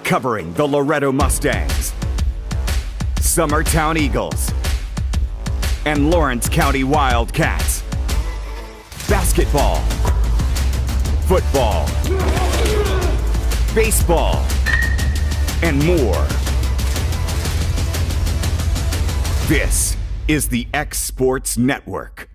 covering the Loretto Mustangs, Summertown Eagles, and Lawrence County Wildcats. Basketball, football, baseball, and more. This is the X Sports Network.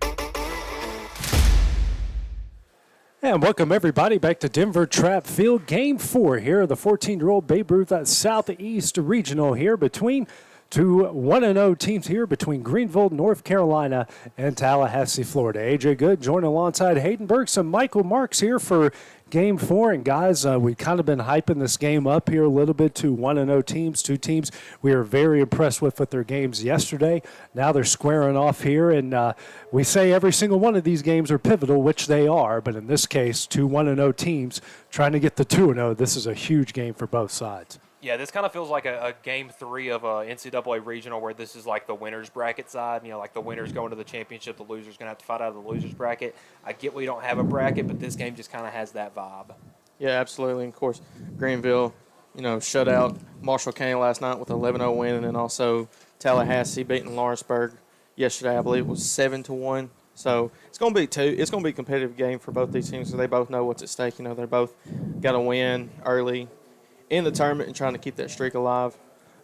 And welcome everybody back to Denver Track Field. Game 4 here, the 14-year-old Babe Ruth Southeast Regional here between two 1-0 teams here between Greenville, North Carolina, and Tallahassee, Florida. AJ Good joining alongside Hayden Burks and Michael Marks here for Game 4. And guys, we've kind of been hyping this game up here a little bit to 1-0 teams, two teams we are very impressed with their games yesterday. Now they're squaring off here, and we say every single one of these games are pivotal, which they are, but in this case, two 1-0 teams trying to get the 2-0. This is a huge game for both sides. Yeah, this kind of feels like a Game 3 of a NCAA regional where this is like the winner's bracket side. You know, like the winner's going to the championship, the loser's going to have to fight out of the loser's bracket. I get we don't have a bracket, but this game just kind of has that vibe. Yeah, absolutely. And, of course, Greenville, shut out Marshall County last night with an 11-0 win, and then also Tallahassee beating Lawrenceburg yesterday. I believe it was 7-1. So it's going to be a competitive game for both these teams, so they both know what's at stake. They're both got to win early in the tournament and trying to keep that streak alive.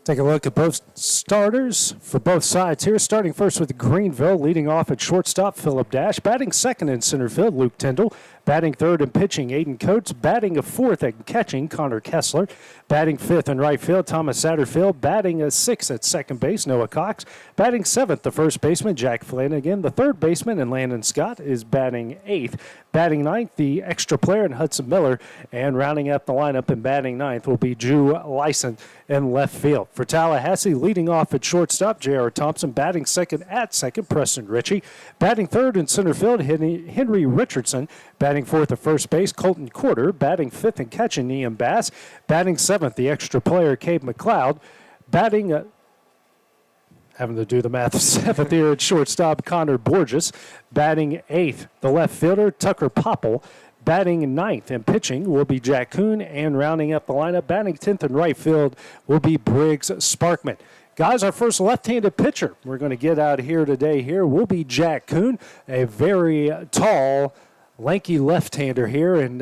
Take a look at both starters for both sides here. Starting first with Greenville, leading off at shortstop, Philip Dash. Batting second in center field, Luke Tyndall. Batting third and pitching, Aiden Coates. Batting fourth and catching, Connor Kessler. Batting fifth in right field, Thomas Satterfield. Batting sixth at second base, Noah Cox. Batting seventh, the first baseman, Jack Flanagan. The third baseman, and Landon Scott, is batting eighth. Batting ninth, the extra player, and Hudson Miller. And rounding up the lineup and batting ninth will be Drew Lyson in left field. For Tallahassee, leading off at shortstop, J.R. Thompson. Batting second at second, Preston Ritchie. Batting third in center field, Henry Richardson. Batting fourth at first base, Colton Quarter. Batting fifth and catching, Ian Bass. Batting seventh, the extra player, Cade McLeod. Batting, having to do the math, seventh here at shortstop, Connor Borges. Batting eighth, the left fielder, Tucker Popple. Batting ninth and pitching will be Jack Kuhn, and rounding up the lineup, batting 10th in right field will be Briggs Sparkman. Guys, our first left-handed pitcher we're going to get out here today here will be Jack Kuhn, a very tall, lanky left-hander here, and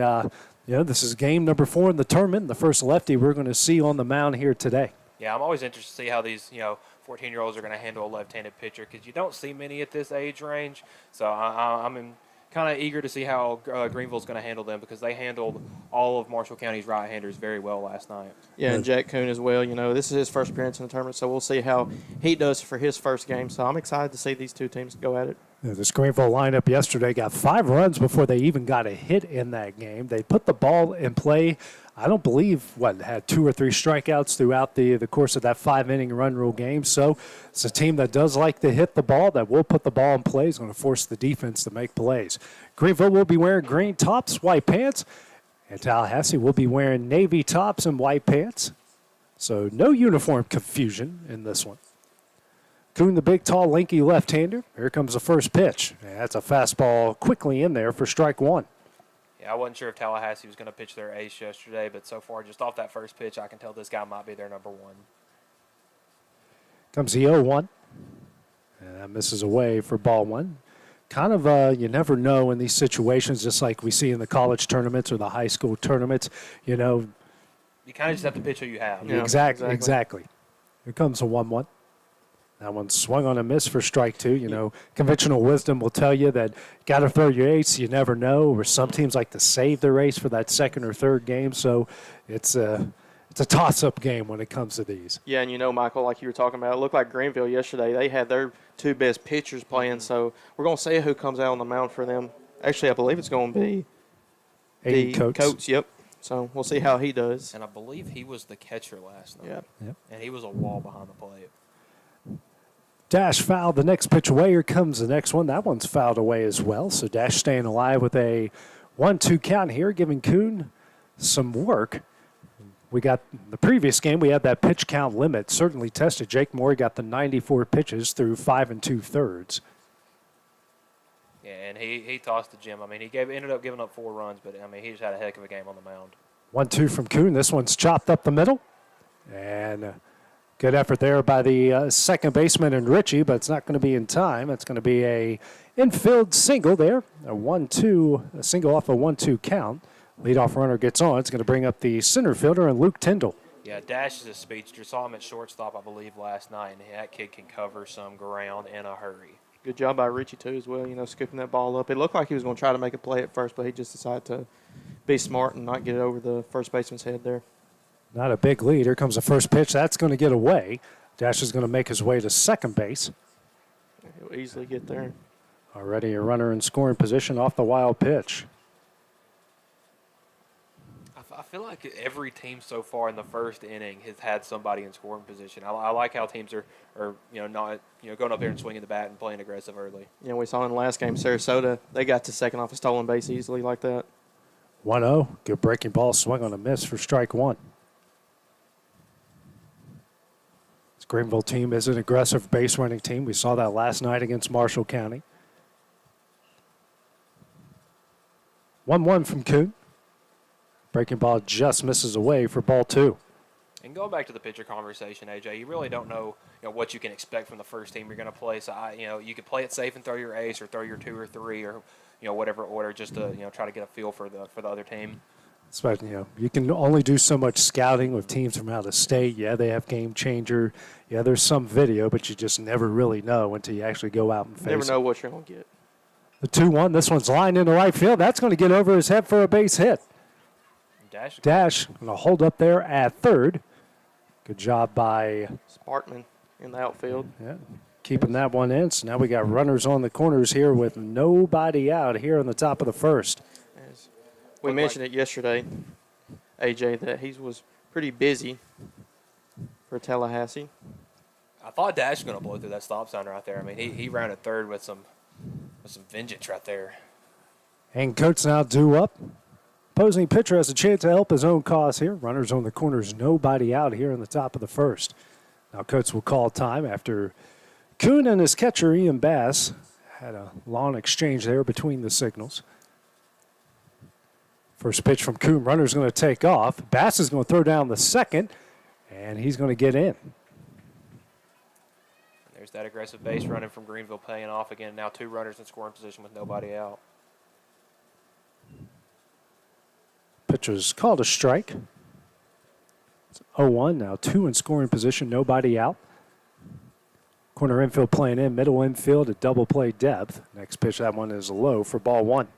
this is game number 4 in the tournament, the first lefty we're going to see on the mound here today. Yeah, I'm always interested to see how these 14-year-olds are going to handle a left-handed pitcher because you don't see many at this age range. So I'm kind of eager to see how Greenville's going to handle them because they handled all of Marshall County's right-handers very well last night. Yeah, and Jack Kuhn as well. This is his first appearance in the tournament, so we'll see how he does for his first game. So I'm excited to see these two teams go at it. Yeah, this Greenville lineup yesterday got 5 runs before they even got a hit in that game. They put the ball in play. I don't believe, had 2 or 3 strikeouts throughout the course of that 5-inning run rule game. So it's a team that does like to hit the ball, that will put the ball in play, is going to force the defense to make plays. Greenville will be wearing green tops, white pants, and Tallahassee will be wearing navy tops and white pants. So no uniform confusion in this one. Kuhn, the big, tall, lanky left-hander. Here comes the first pitch. That's a fastball quickly in there for strike 1. Yeah, I wasn't sure if Tallahassee was going to pitch their ace yesterday, but so far, just off that first pitch, I can tell this guy might be their number 1. Comes the 0-1. And that misses away for ball 1. Kind of, you never know in these situations, just like we see in the college tournaments or the high school tournaments, You kind of just have to pitch who you have. Yeah, exactly. Here comes a 1-1. That one swung on a miss for strike 2. Conventional wisdom will tell you that got to throw your ace. You never know. Or some teams like to save their ace for that second or third game. So it's a toss-up game when it comes to these. Yeah, and Michael, like you were talking about, it looked like Greenville yesterday. They had their 2 best pitchers playing. So we're going to see who comes out on the mound for them. Actually, I believe it's going to be Aiden Coates. Yep. So we'll see how he does. And I believe he was the catcher last night. Yep. And he was a wall behind the plate. Dash fouled the next pitch away. Here comes the next one. That one's fouled away as well. So Dash staying alive with a 1-2 count here, giving Kuhn some work. We got the previous game, we had that pitch count limit certainly tested. Jake Moore got the 94 pitches through 5 2/3. Yeah, and he tossed the gym. I mean, ended up giving up 4 runs, but, I mean, he just had a heck of a game on the mound. 1-2 from Kuhn. This one's chopped up the middle. And good effort there by the second baseman and Richie, but it's not going to be in time. It's going to be a infield single there, a single off a 1-2 count. Leadoff runner gets on. It's going to bring up the center fielder and Luke Tyndall. Yeah, Dash is a speedster. Saw him at shortstop, I believe, last night, and that kid can cover some ground in a hurry. Good job by Richie, too, as well, scooping that ball up. It looked like he was going to try to make a play at first, but he just decided to be smart and not get it over the first baseman's head there. Not a big lead. Here comes the first pitch. That's going to get away. Dash is going to make his way to second base. He'll easily get there. Already a runner in scoring position off the wild pitch. I feel like every team so far in the first inning has had somebody in scoring position. I like how teams are not going up there and swinging the bat and playing aggressive early. Yeah, we saw in the last game, Sarasota, they got to second off a stolen base easily like that. 1-0. Good breaking ball, swung on a miss for strike one. This Greenville team is an aggressive base running team. We saw that last night against Marshall County. 1-1 from Kuhn. Breaking ball just misses away for ball two. And going back to the pitcher conversation, AJ, you really don't know, what you can expect from the first team you're going to play. So you can play it safe and throw your ace or throw your 2 or 3 or whatever order just to try to get a feel for the other team. But, you can only do so much scouting with teams from out of state. Yeah, they have game changer. Yeah, there's some video, but you just never really know until you actually go out and face Never it. know what you're going to get. The 2-1. This one's lined into right field. That's going to get over his head for a base hit. Dash going to hold up there at third. Good job by Sparkman in the outfield. Yeah, keeping that one in. So now we got runners on the corners here with nobody out here on the top of the first. As we mentioned it yesterday, AJ, that he was pretty busy for Tallahassee. I thought Dash was going to blow through that stop sign right there. I mean, he rounded third with some vengeance right there. And Coates now due up. Opposing pitcher has a chance to help his own cause here. Runners on the corners, nobody out here in the top of the first. Now Coates will call time after Kuhn and his catcher, Ian Bass, had a long exchange there between the signals. First pitch from Kuhn. Runner's going to take off. Bass is going to throw down the second, and he's going to get in. There's that aggressive base running from Greenville paying off again. Now 2 runners in scoring position with nobody out. Pitch was called a strike. It's 0-1, now 2 in scoring position, nobody out. Corner infield playing in, middle infield at double play depth. Next pitch, that one is low for ball one.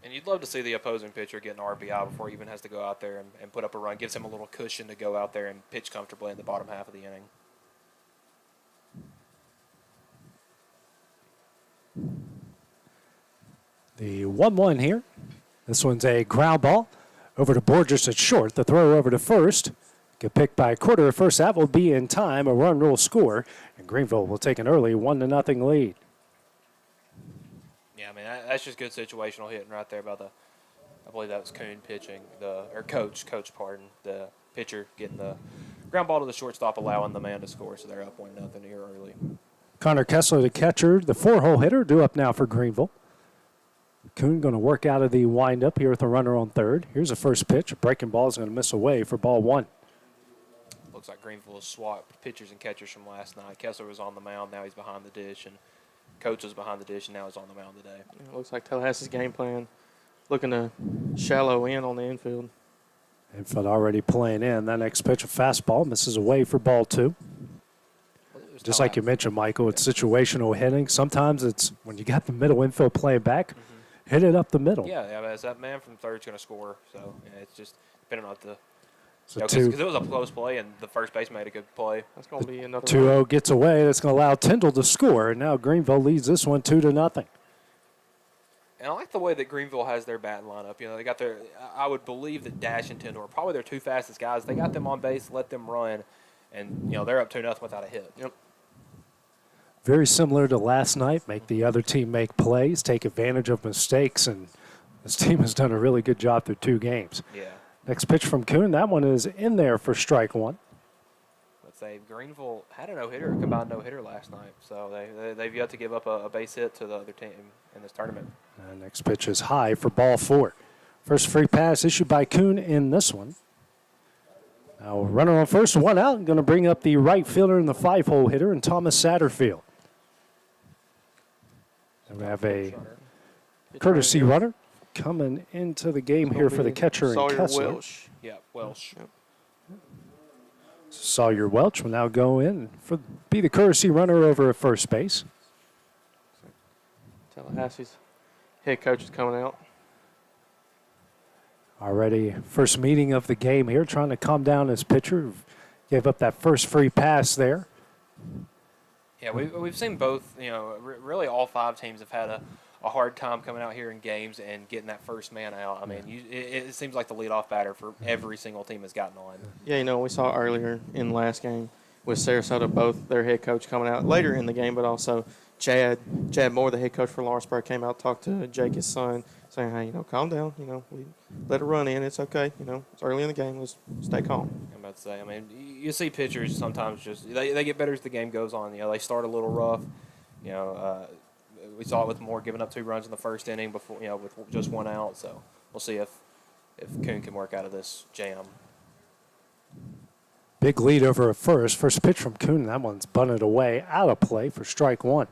And you'd love to see the opposing pitcher get an RBI before he even has to go out there and put up a run. Gives him a little cushion to go out there and pitch comfortably in the bottom half of the inning. The 1-1 here. This one's a ground ball over to Borges at short. The throw over to first. Get picked by a quarter of first. That will be in time. A run will score. And Greenville will take an early 1-0 lead. Yeah, I mean, that's just good situational hitting right there by I believe that was Kuhn pitching, coach, the pitcher getting the ground ball to the shortstop, allowing the man to score. So they're up 1-0 here early. Connor Kessler, the catcher, the 4-hole hitter, due up now for Greenville. Kuhn going to work out of the windup here with a runner on third. Here's the first pitch. A breaking ball is going to miss away for ball one. Looks like Greenville has swapped pitchers and catchers from last night. Kessler was on the mound. Now he's behind the dish. And Coates was behind the dish, and now he's on the mound today. It looks like Tallahassee's game plan looking to shallow in on the infield. Infield already playing in. That next pitch, a fastball, misses away for ball two. Just like you mentioned, Michael, it's situational hitting. Sometimes it's when you got the middle infield playing back, hit it up the middle. Yeah, as that man from third's going to score. So yeah, it's just depending on the So because it was a close play and the first base made a good play. That's going to be another 2-0 gets away. That's going to allow Tyndall to score. And now Greenville leads this one 2-0. And I like the way that Greenville has their batting lineup. They got I would believe that Dash and Tyndall are probably their 2 fastest guys. They got them on base, let them run, and they're up 2-0 without a hit. Yep. Very similar to last night. Make the other team make plays, take advantage of mistakes, and this team has done a really good job through 2 games. Yeah. Next pitch from Kuhn. That one is in there for strike one. Let's say Greenville had a no-hitter, a combined no-hitter last night. So they've yet to give up a base hit to the other team in this tournament. Next pitch is high for ball 4. First free pass issued by Kuhn in this one. Now, runner on first, one out. Going to bring up the right fielder and the 5-hole hitter, and Thomas Satterfield. And we have a courtesy runner coming into the game here for the catcher and Kessler. Welsh. Yeah, Welsh. Yep. Sawyer Welch will now go in for be the courtesy runner over at first base. Tallahassee's head coach is coming out. Already first meeting of the game here, trying to calm down his pitcher. Gave up that first free pass there. Yeah, we've seen both. Really all 5 teams have had a hard time coming out here in games and getting that first man out. I mean, it seems like the leadoff batter for every single team has gotten on. Yeah, we saw earlier in the last game with Sarasota, both their head coach coming out later in the game, but also Chad Moore, the head coach for Lawrenceburg, came out, talked to Jake, his son, saying, hey, calm down. We let it run in. It's okay. It's early in the game. Let's stay calm. I'm about to say, I mean, you see pitchers sometimes just they get better as the game goes on. They start a little rough. We saw it with Moore giving up 2 runs in the first inning before, with just 1 out. So we'll see if Kuhn can work out of this jam. Big lead over at first. First pitch from Kuhn. That one's bunted away, out of play for strike 1.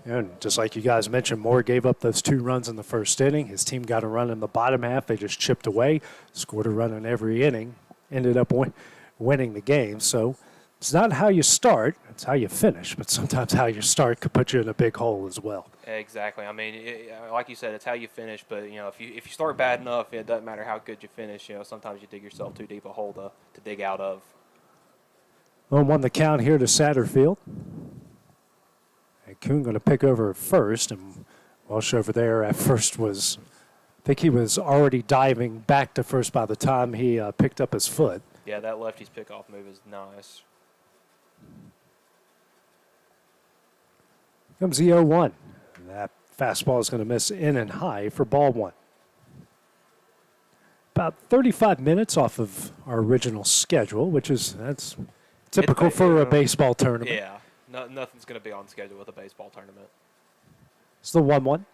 And just like you guys mentioned, Moore gave up those 2 runs in the first inning. His team got a run in the bottom half. They just chipped away, scored a run in every inning, ended up winning the game. So it's not how you start, it's how you finish. But sometimes how you start could put you in a big hole as well. Exactly. I mean, like you said, it's how you finish. But if you start bad enough, it doesn't matter how good you finish. Sometimes you dig yourself too deep a hole to dig out of. 1-1 the count here to Satterfield. And Kuhn going to pick over at first, and Welsh over there at first was, I think he was already diving back to first by the time he picked up his foot. Yeah, that lefty's pickoff move is nice. Comes the 0-1. That fastball is going to miss in and high for ball 1. About 35 minutes off of our original schedule, that's typical for a baseball tournament. Yeah, nothing's going to be on schedule with a baseball tournament. It's the 1-1.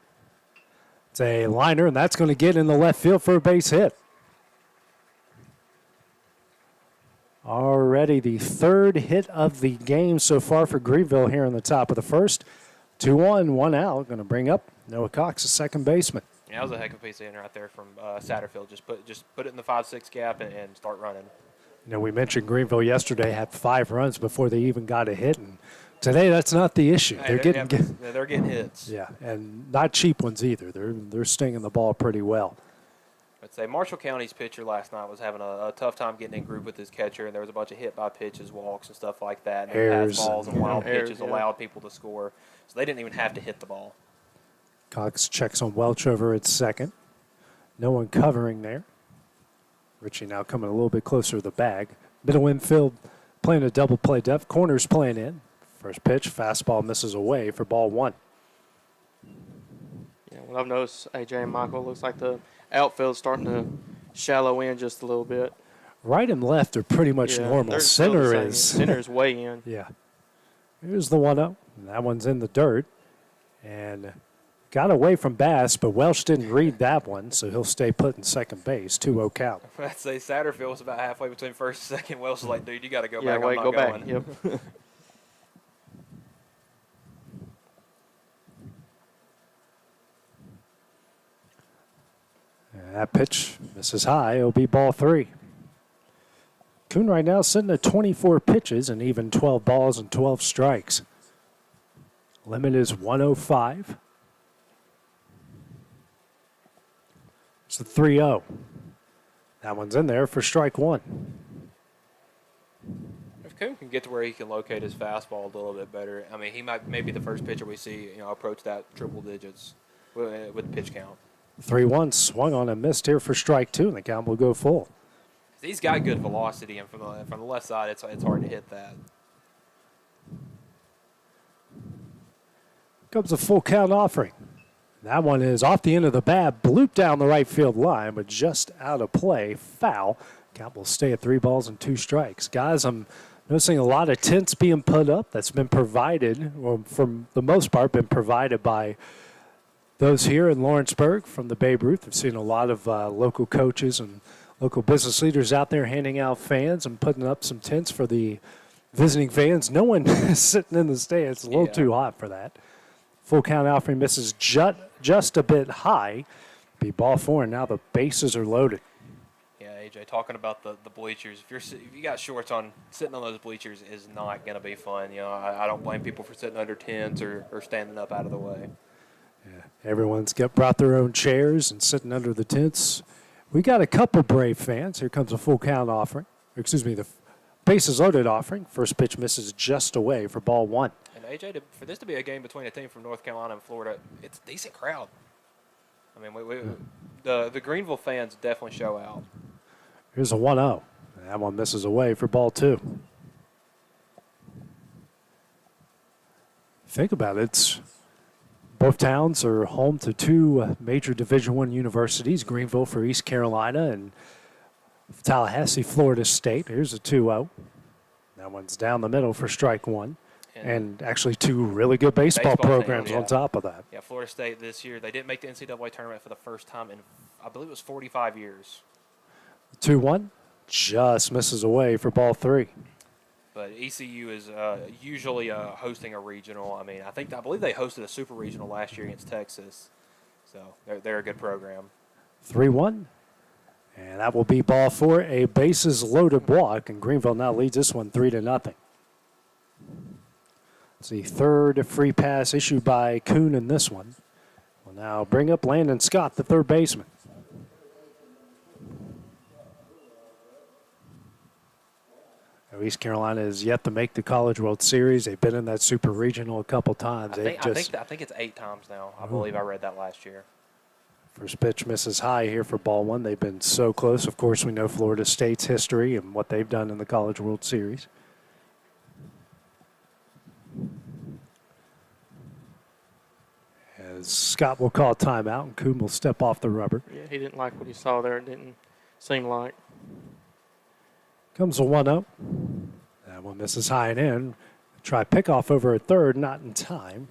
It's a liner, and that's going to get in the left field for a base hit. Already the 3rd hit of the game so far for Greenville here in the top of the first. 2-1, 1 out. Going to bring up Noah Cox, the second baseman. Yeah, that was a heck of a piece of hitting right there from Satterfield. Just put it in the 5-6 gap and start running. We mentioned Greenville yesterday had 5 runs before they even got a hit, and today that's not the issue. Hey, they're getting hits. Yeah, and not cheap ones either. They're stinging the ball pretty well. I'd say Marshall County's pitcher last night was having a tough time getting in group with his catcher, and there was a bunch of hit by pitches, walks, and stuff like that. And Errors. pass balls and wild Errors, pitches yeah. allowed people to score, so they didn't even have to hit the ball. Cox checks on Welch over at second. No one covering there. Richie now coming a little bit closer to the bag. Middle infield playing a double play depth. Corners playing in. First pitch, fastball misses away for ball 1. Yeah, what I've noticed, AJ and Michael, looks like the outfield's starting to shallow in just a little bit. Right and left are pretty much normal. they're still the same. Center Center's way in. Yeah. Here's the 1-0. That one's in the dirt. And got away from Bass, but Welsh didn't read that one, so he'll stay put in second base. 2-0 count. I'd say Satterfield was about halfway between first and second. Wells was like, dude, you got to go Yeah, back. wait, I'm go not back. going. Yep. That pitch misses high. It'll be ball 3. Kuhn right now sitting at 24 pitches and even 12 balls and 12 strikes. Limit is 105. It's the 3-0. That one's in there for strike 1. If Kuhn can get to where he can locate his fastball a little bit better, I mean, he might maybe the first pitcher we see, approach that triple digits with the pitch count. 3-1 swung on and missed here for strike 2, and the count will go full. He's got good velocity, and from the left side, it's hard to hit that. Comes a full count offering. That one is off the end of the bat, blooped down the right field line, but just out of play, foul. Count will stay at 3 balls and 2 strikes. Guys, I'm noticing a lot of tents being put up. That's been provided, or for the most part, been provided by those here in Lawrenceburg from the Babe Ruth. I've seen a lot of local coaches and Local business leaders out there handing out fans and putting up some tents for the visiting fans. No one is sitting in the stands. It's a little too hot for that. Full count offering misses just a bit high. Be ball 4, and now the bases are loaded. Yeah, AJ, talking about the bleachers. If you got shorts on, sitting on those bleachers is not going to be fun. I don't blame people for sitting under tents or standing up out of the way. Yeah, everyone's brought their own chairs and sitting under the tents. We got a couple Brave fans. Here comes a full count offering. The bases loaded offering. First pitch misses just away for ball 1. And AJ, for this to be a game between a team from North Carolina and Florida, it's a decent crowd. I mean, the Greenville fans definitely show out. Here's a 1-0. That one misses away for ball 2. Think about it. Both towns are home to 2 major Division I universities, Greenville for East Carolina and Tallahassee, Florida State. Here's a 2-0. That one's down the middle for strike 1. And actually 2 really good baseball programs on top of that. Yeah, Florida State this year, they didn't make the NCAA tournament for the first time in, I believe it was 45 years. 2-1, just misses away for ball 3. But ECU is usually hosting a regional. I mean, I believe they hosted a super regional last year against Texas. So they're a good program. 3-1, and that will be ball 4, a bases loaded walk, and Greenville now leads this one 3-0. It's the third free pass issued by Kuhn in this one. We'll now bring up Landon Scott, the third baseman. East Carolina is yet to make the College World Series. They've been in that super regional a couple times. I think it's 8 times now. I believe I read that last year. First pitch misses high here for ball 1. They've been so close. Of course, we know Florida State's history and what they've done in the College World Series. As Scott will call timeout and Kuhn will step off the rubber. Yeah, he didn't like what he saw there. It didn't seem like. Comes a 1-0. That one misses high and in. Try pickoff over at third, not in time.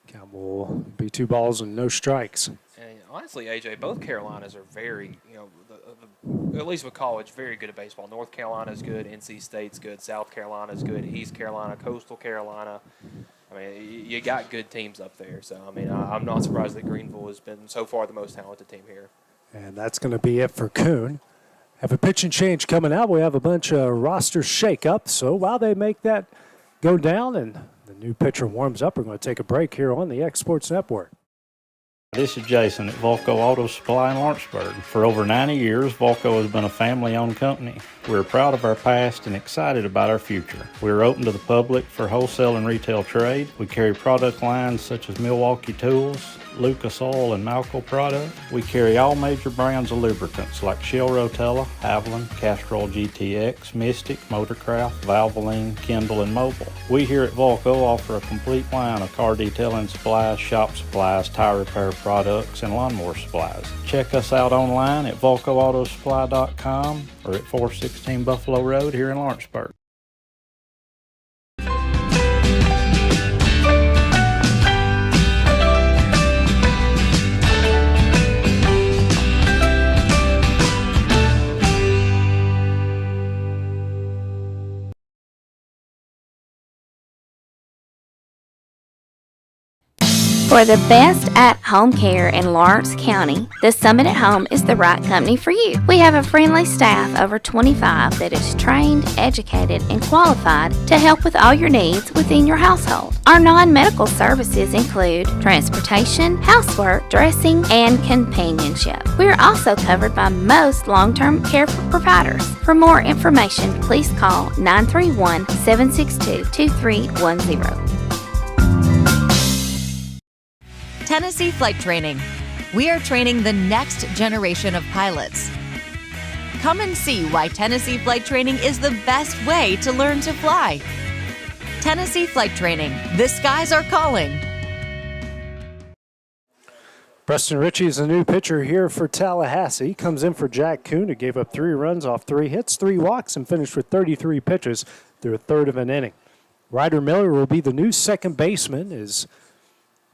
Count will be 2 balls and no strikes. And honestly, AJ, both Carolinas are very, at least with college, very good at baseball. North Carolina's good, NC State's good, South Carolina's good, East Carolina, Coastal Carolina. I mean, you got good teams up there. So, I mean, I'm not surprised that Greenville has been so far the most talented team here. And that's going to be it for Kuhn. Have a pitching change coming out. We have a bunch of roster shake-ups. So while they make that go down and the new pitcher warms up, we're going to take a break here on the X Sports Network. This is Jason at Volco Auto Supply in Lawrenceburg. For over 90 years, Volco has been a family-owned company. We're proud of our past and excited about our future. We're open to the public for wholesale and retail trade. We carry product lines such as Milwaukee Tools, Lucas Oil, and Malco products. We carry all major brands of lubricants like Shell Rotella, Haviland, Castrol GTX, Mystic, Motorcraft, Valvoline, Kindle, and Mobile. We here at Volco offer a complete line of car detailing supplies, shop supplies, tire repair products, and lawnmower supplies. Check us out online at VolcoAutosupply.com or at 416 Buffalo Road here in Lawrenceburg. For the best at-home care in Lawrence County, the Summit at Home is the right company for you. We have a friendly staff over 25 that is trained, educated, and qualified to help with all your needs within your household. Our non-medical services include transportation, housework, dressing, and companionship. We are also covered by most long-term care providers. For more information, please call 931-762-2310. Tennessee Flight Training. We are training the next generation of pilots. Come and see why Tennessee Flight Training is the best way to learn to fly. Tennessee Flight Training. The skies are calling. Preston Ritchie is the new pitcher here for Tallahassee. Comes in for Jack Kuhn, who gave up 3 runs off 3 hits, 3 walks, and finished with 33 pitches through a third of an inning. Ryder Miller will be the new second baseman as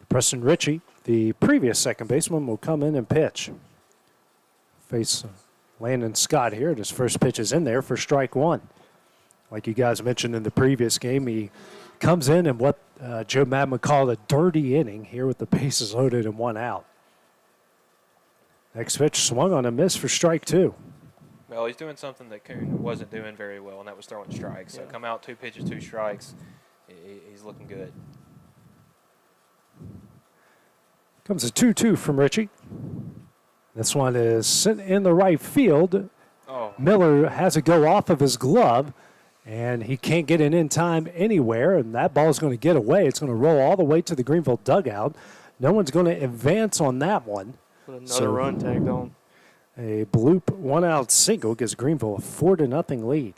Preston Ritchie, the previous second baseman, will come in and pitch. Face Landon Scott here, and his first pitch is in there for strike one. Like you guys mentioned in the previous game, he comes in what Joe Madden would call a dirty inning here with the bases loaded and one out. Next pitch swung on a miss for strike two. Well, he's doing something that Kuhn wasn't doing very well, and that was throwing strikes. So come out 2 pitches, 2 strikes. He's looking good. Comes a 2-2 from Richie. This one is sent in the right field. Oh. Miller has it go off of his glove, and he can't get it in time anywhere, and that ball is going to get away. It's going to roll all the way to the Greenville dugout. No one's going to advance on that one. With another run tagged on. A bloop 1-out single gives Greenville a 4-0 lead.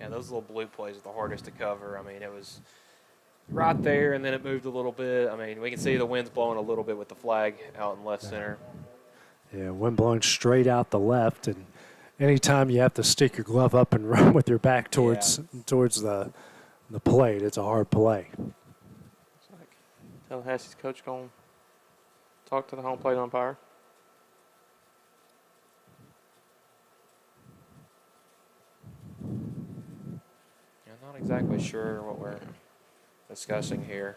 Yeah, those little blue plays are the hardest to cover. I mean, it was right there, and then it moved a little bit. I mean, we can see the wind's blowing a little bit with the flag out in left center. Yeah, wind blowing straight out the left, and anytime you have to stick your glove up and run with your back towards the plate, it's a hard play. It's like Tallahassee's coach going to talk to the home plate umpire. I'm not exactly sure what we're discussing here.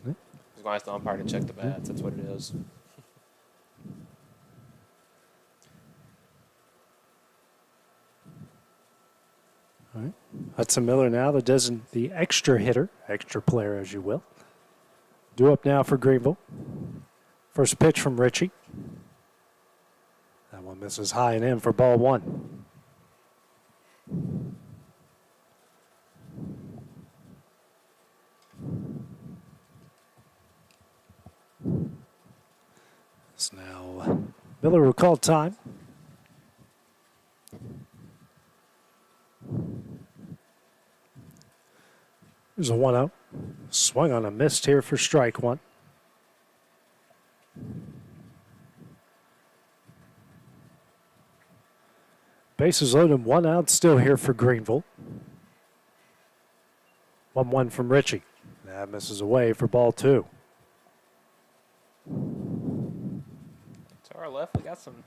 He's going to ask the umpire to check the bats. That's what it is. All right. Hudson Miller now the extra hitter, extra player as you will. Due up now for Greenville. First pitch from Richie. That one misses high and in for ball one. So now Miller will call time. There's a 1-0. Swung on a missed here for strike one. Bases loaded, 1 out still here for Greenville. 1-1 from Richie. That misses away for ball two. To our left, we got some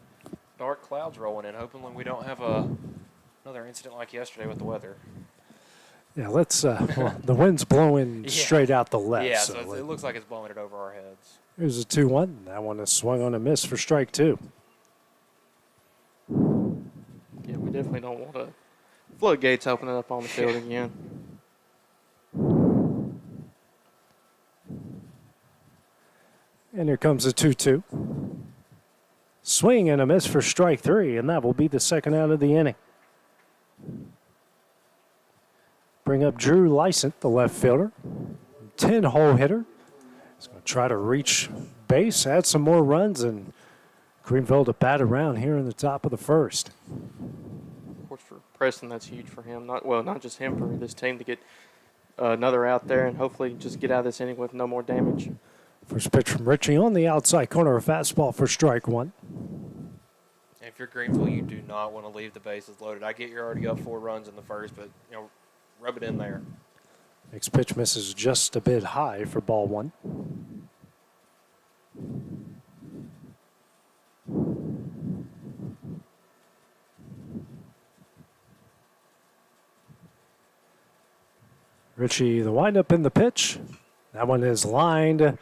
dark clouds rolling in, hoping we don't have another incident like yesterday with the weather. Yeah, let's. Well, the wind's blowing straight out the left. Yeah, so it looks like it's blowing it over our heads. Here's a 2-1. That one is swung on a miss for strike two. Yeah, we definitely don't want to floodgates opening up on the field again. And here comes a 2-2. Swing and a miss for strike three, and that will be the second out of the inning. Bring up Drew Lysant, the left fielder. 10-hole hitter. He's going to try to reach base, add some more runs, and Greenville to bat around here in the top of the first. Of course, for Preston, that's huge for him. Not just him, for this team to get another out there and hopefully just get out of this inning with no more damage. First pitch from Richie on the outside corner, a fastball for strike one. If you're Greenville, you do not want to leave the bases loaded. I get you're already up 4 runs in the first, but rub it in there. Next pitch misses just a bit high for ball one. Richie, the windup in the pitch. That one is lined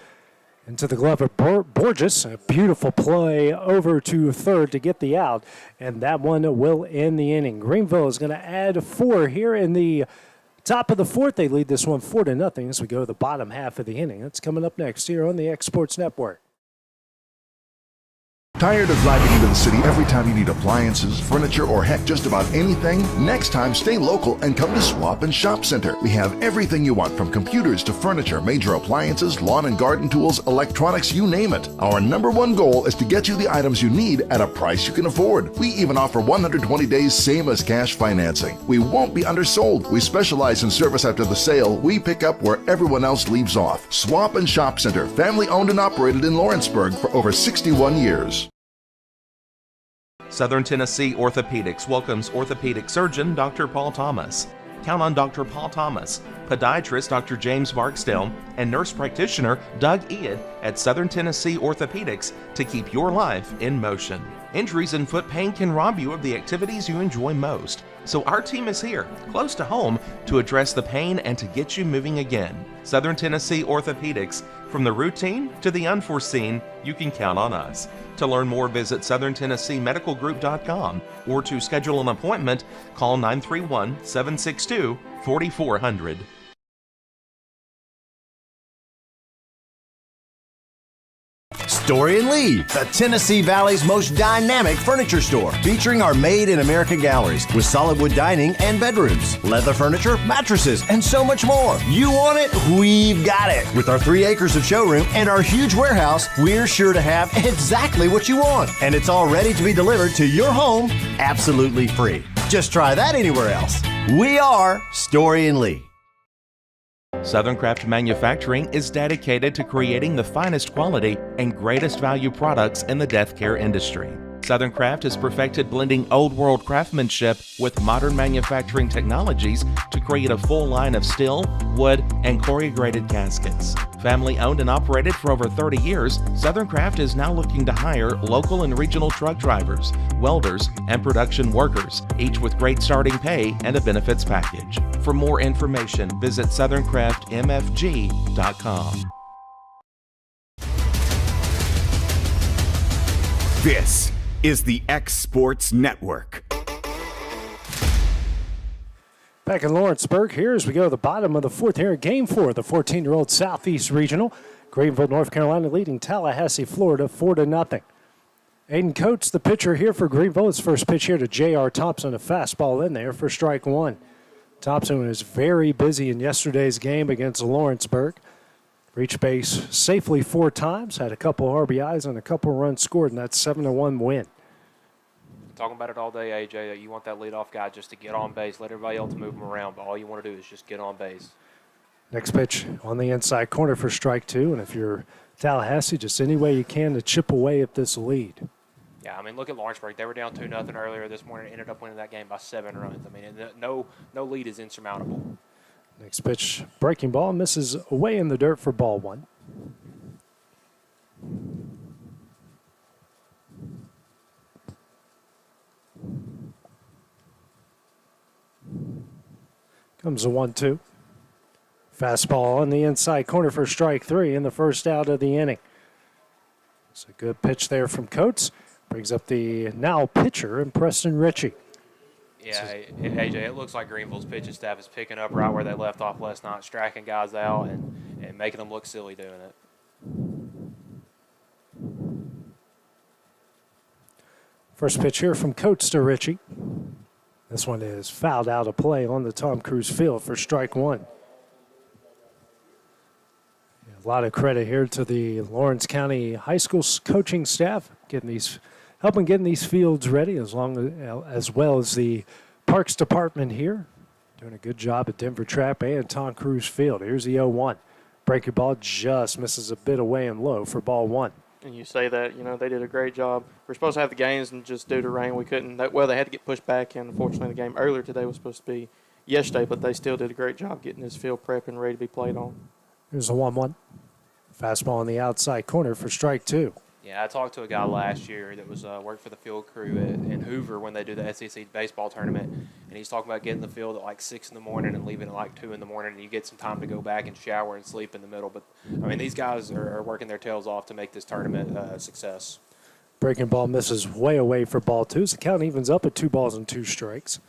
into the glove of Borges. A beautiful play over to third to get the out, and that one will end the inning. Greenville is going to add 4 here in the top of the fourth. They lead this one 4-0 as we go to the bottom half of the inning. That's coming up next here on the X Sports Network. Tired of driving into the city every time you need appliances, furniture, or heck, just about anything? Next time, stay local and come to Swap and Shop Center. We have everything you want, from computers to furniture, major appliances, lawn and garden tools, electronics, you name it. Our #1 goal is to get you the items you need at a price you can afford. We even offer 120 days same as cash financing. We won't be undersold. We specialize in service after the sale. We pick up where everyone else leaves off. Swap and Shop Center, family owned and operated in Lawrenceburg for over 61 years. Southern Tennessee Orthopedics welcomes orthopedic surgeon Dr. Paul Thomas. count on Dr. Paul Thomas, podiatrist Dr. James Barksdale, and nurse practitioner Doug Iad at Southern Tennessee Orthopedics to keep your life in motion. Injuries and foot pain can rob you of the activities you enjoy most. So our team is here, close to home, to address the pain and to get you moving again. Southern Tennessee Orthopedics. From the routine to the unforeseen, you can count on us. To learn more, visit SouthernTennesseeMedicalGroup.com or to schedule an appointment, call 931-762-4400. Story and Lee, the Tennessee Valley's most dynamic furniture store, featuring our Made in America galleries with solid wood dining and bedrooms, leather furniture, mattresses, and so much more. You want it? We've got it. With our 3 acres of showroom and our huge warehouse, we're sure to have exactly what you want. And it's all ready to be delivered to your home absolutely free. Just try that anywhere else. We are Story and Lee. Southern Craft Manufacturing is dedicated to creating the finest quality and greatest value products in the death care industry. Southern Craft has perfected blending old world craftsmanship with modern manufacturing technologies to create a full line of steel, wood, and corrugated caskets. Family owned and operated for over 30 years, Southern Craft is now looking to hire local and regional truck drivers, welders, and production workers, each with great starting pay and a benefits package. For more information, visit SouthernCraftMFG.com. This is the X Sports Network. Back in Lawrenceburg here as we go to the bottom of the fourth here in Game 4, the 14-year-old Southeast Regional. Greenville, North Carolina leading Tallahassee, Florida 4-0. Aiden Coates, the pitcher here for Greenville. His first pitch here to J.R. Thompson, a fastball in there for strike one. Thompson was very busy in yesterday's game against Lawrenceburg. Reached base safely 4 times, had a couple RBIs and a couple runs scored in that 7-1 win. Talking about it all day, AJ, that you want that leadoff guy just to get on base, let everybody else move him around, but all you want to do is just get on base. Next pitch on the inside corner for strike 2, and if you're Tallahassee, just any way you can to chip away at this lead. Yeah, I mean, look at Lawrenceburg. They were down 2-0 earlier this morning, ended up winning that game by 7 runs. I mean, no lead is insurmountable. Next pitch, breaking ball, misses away in the dirt for ball 1. Comes a 1-2. Fastball on the inside corner for strike 3 in the first out of the inning. It's a good pitch there from Coates. Brings up the now pitcher in Preston Ritchie. Yeah, AJ, it looks like Greenville's pitching staff is picking up right where they left off last night, striking guys out and making them look silly doing it. First pitch here from Coates to Ritchie. This one is fouled out of play on the Tom Cruise field for strike 1. A lot of credit here to the Lawrence County High School coaching staff, helping getting these fields ready, as well as the Parks Department here, doing a good job at Denver Trap and Tom Cruise Field. Here's the 0-1. Breaking ball just misses a bit away and low for ball 1. And you say that, they did a great job. We're supposed to have the games, and just due to rain, we couldn't. They had to get pushed back, and unfortunately the game earlier today was supposed to be yesterday, but they still did a great job getting this field prep and ready to be played on. Here's a 1-1. Fastball on the outside corner for strike 2. Yeah, I talked to a guy last year that was worked for the field crew in Hoover when they do the SEC baseball tournament, and he's talking about getting the field at like 6 in the morning and leaving at like 2 in the morning, and you get some time to go back and shower and sleep in the middle. But, I mean, these guys are working their tails off to make this tournament a success. Breaking ball misses way away for ball 2. So the count evens up at 2 balls and 2 strikes.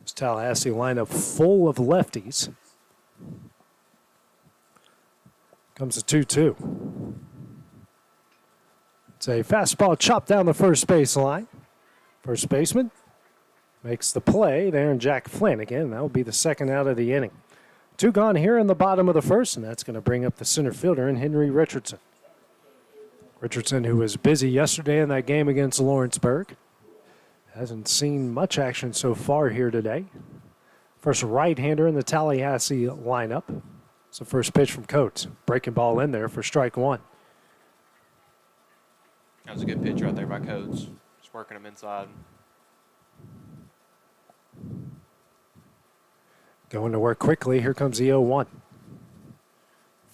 This Tallahassee lineup full of lefties. Comes a 2-2. It's a fastball chopped down the first base line. First baseman makes the play there, and Jack Flanagan. That will be the second out of the inning. 2 gone here in the bottom of the first, and that's going to bring up the center fielder in Henry Richardson. Richardson, who was busy yesterday in that game against Lawrenceburg, hasn't seen much action so far here today. First right-hander in the Tallahassee lineup. It's the first pitch from Coates. Breaking ball in there for strike 1. That was a good pitch right there by Coates. Just working him inside. Going to work quickly. Here comes the 0-1.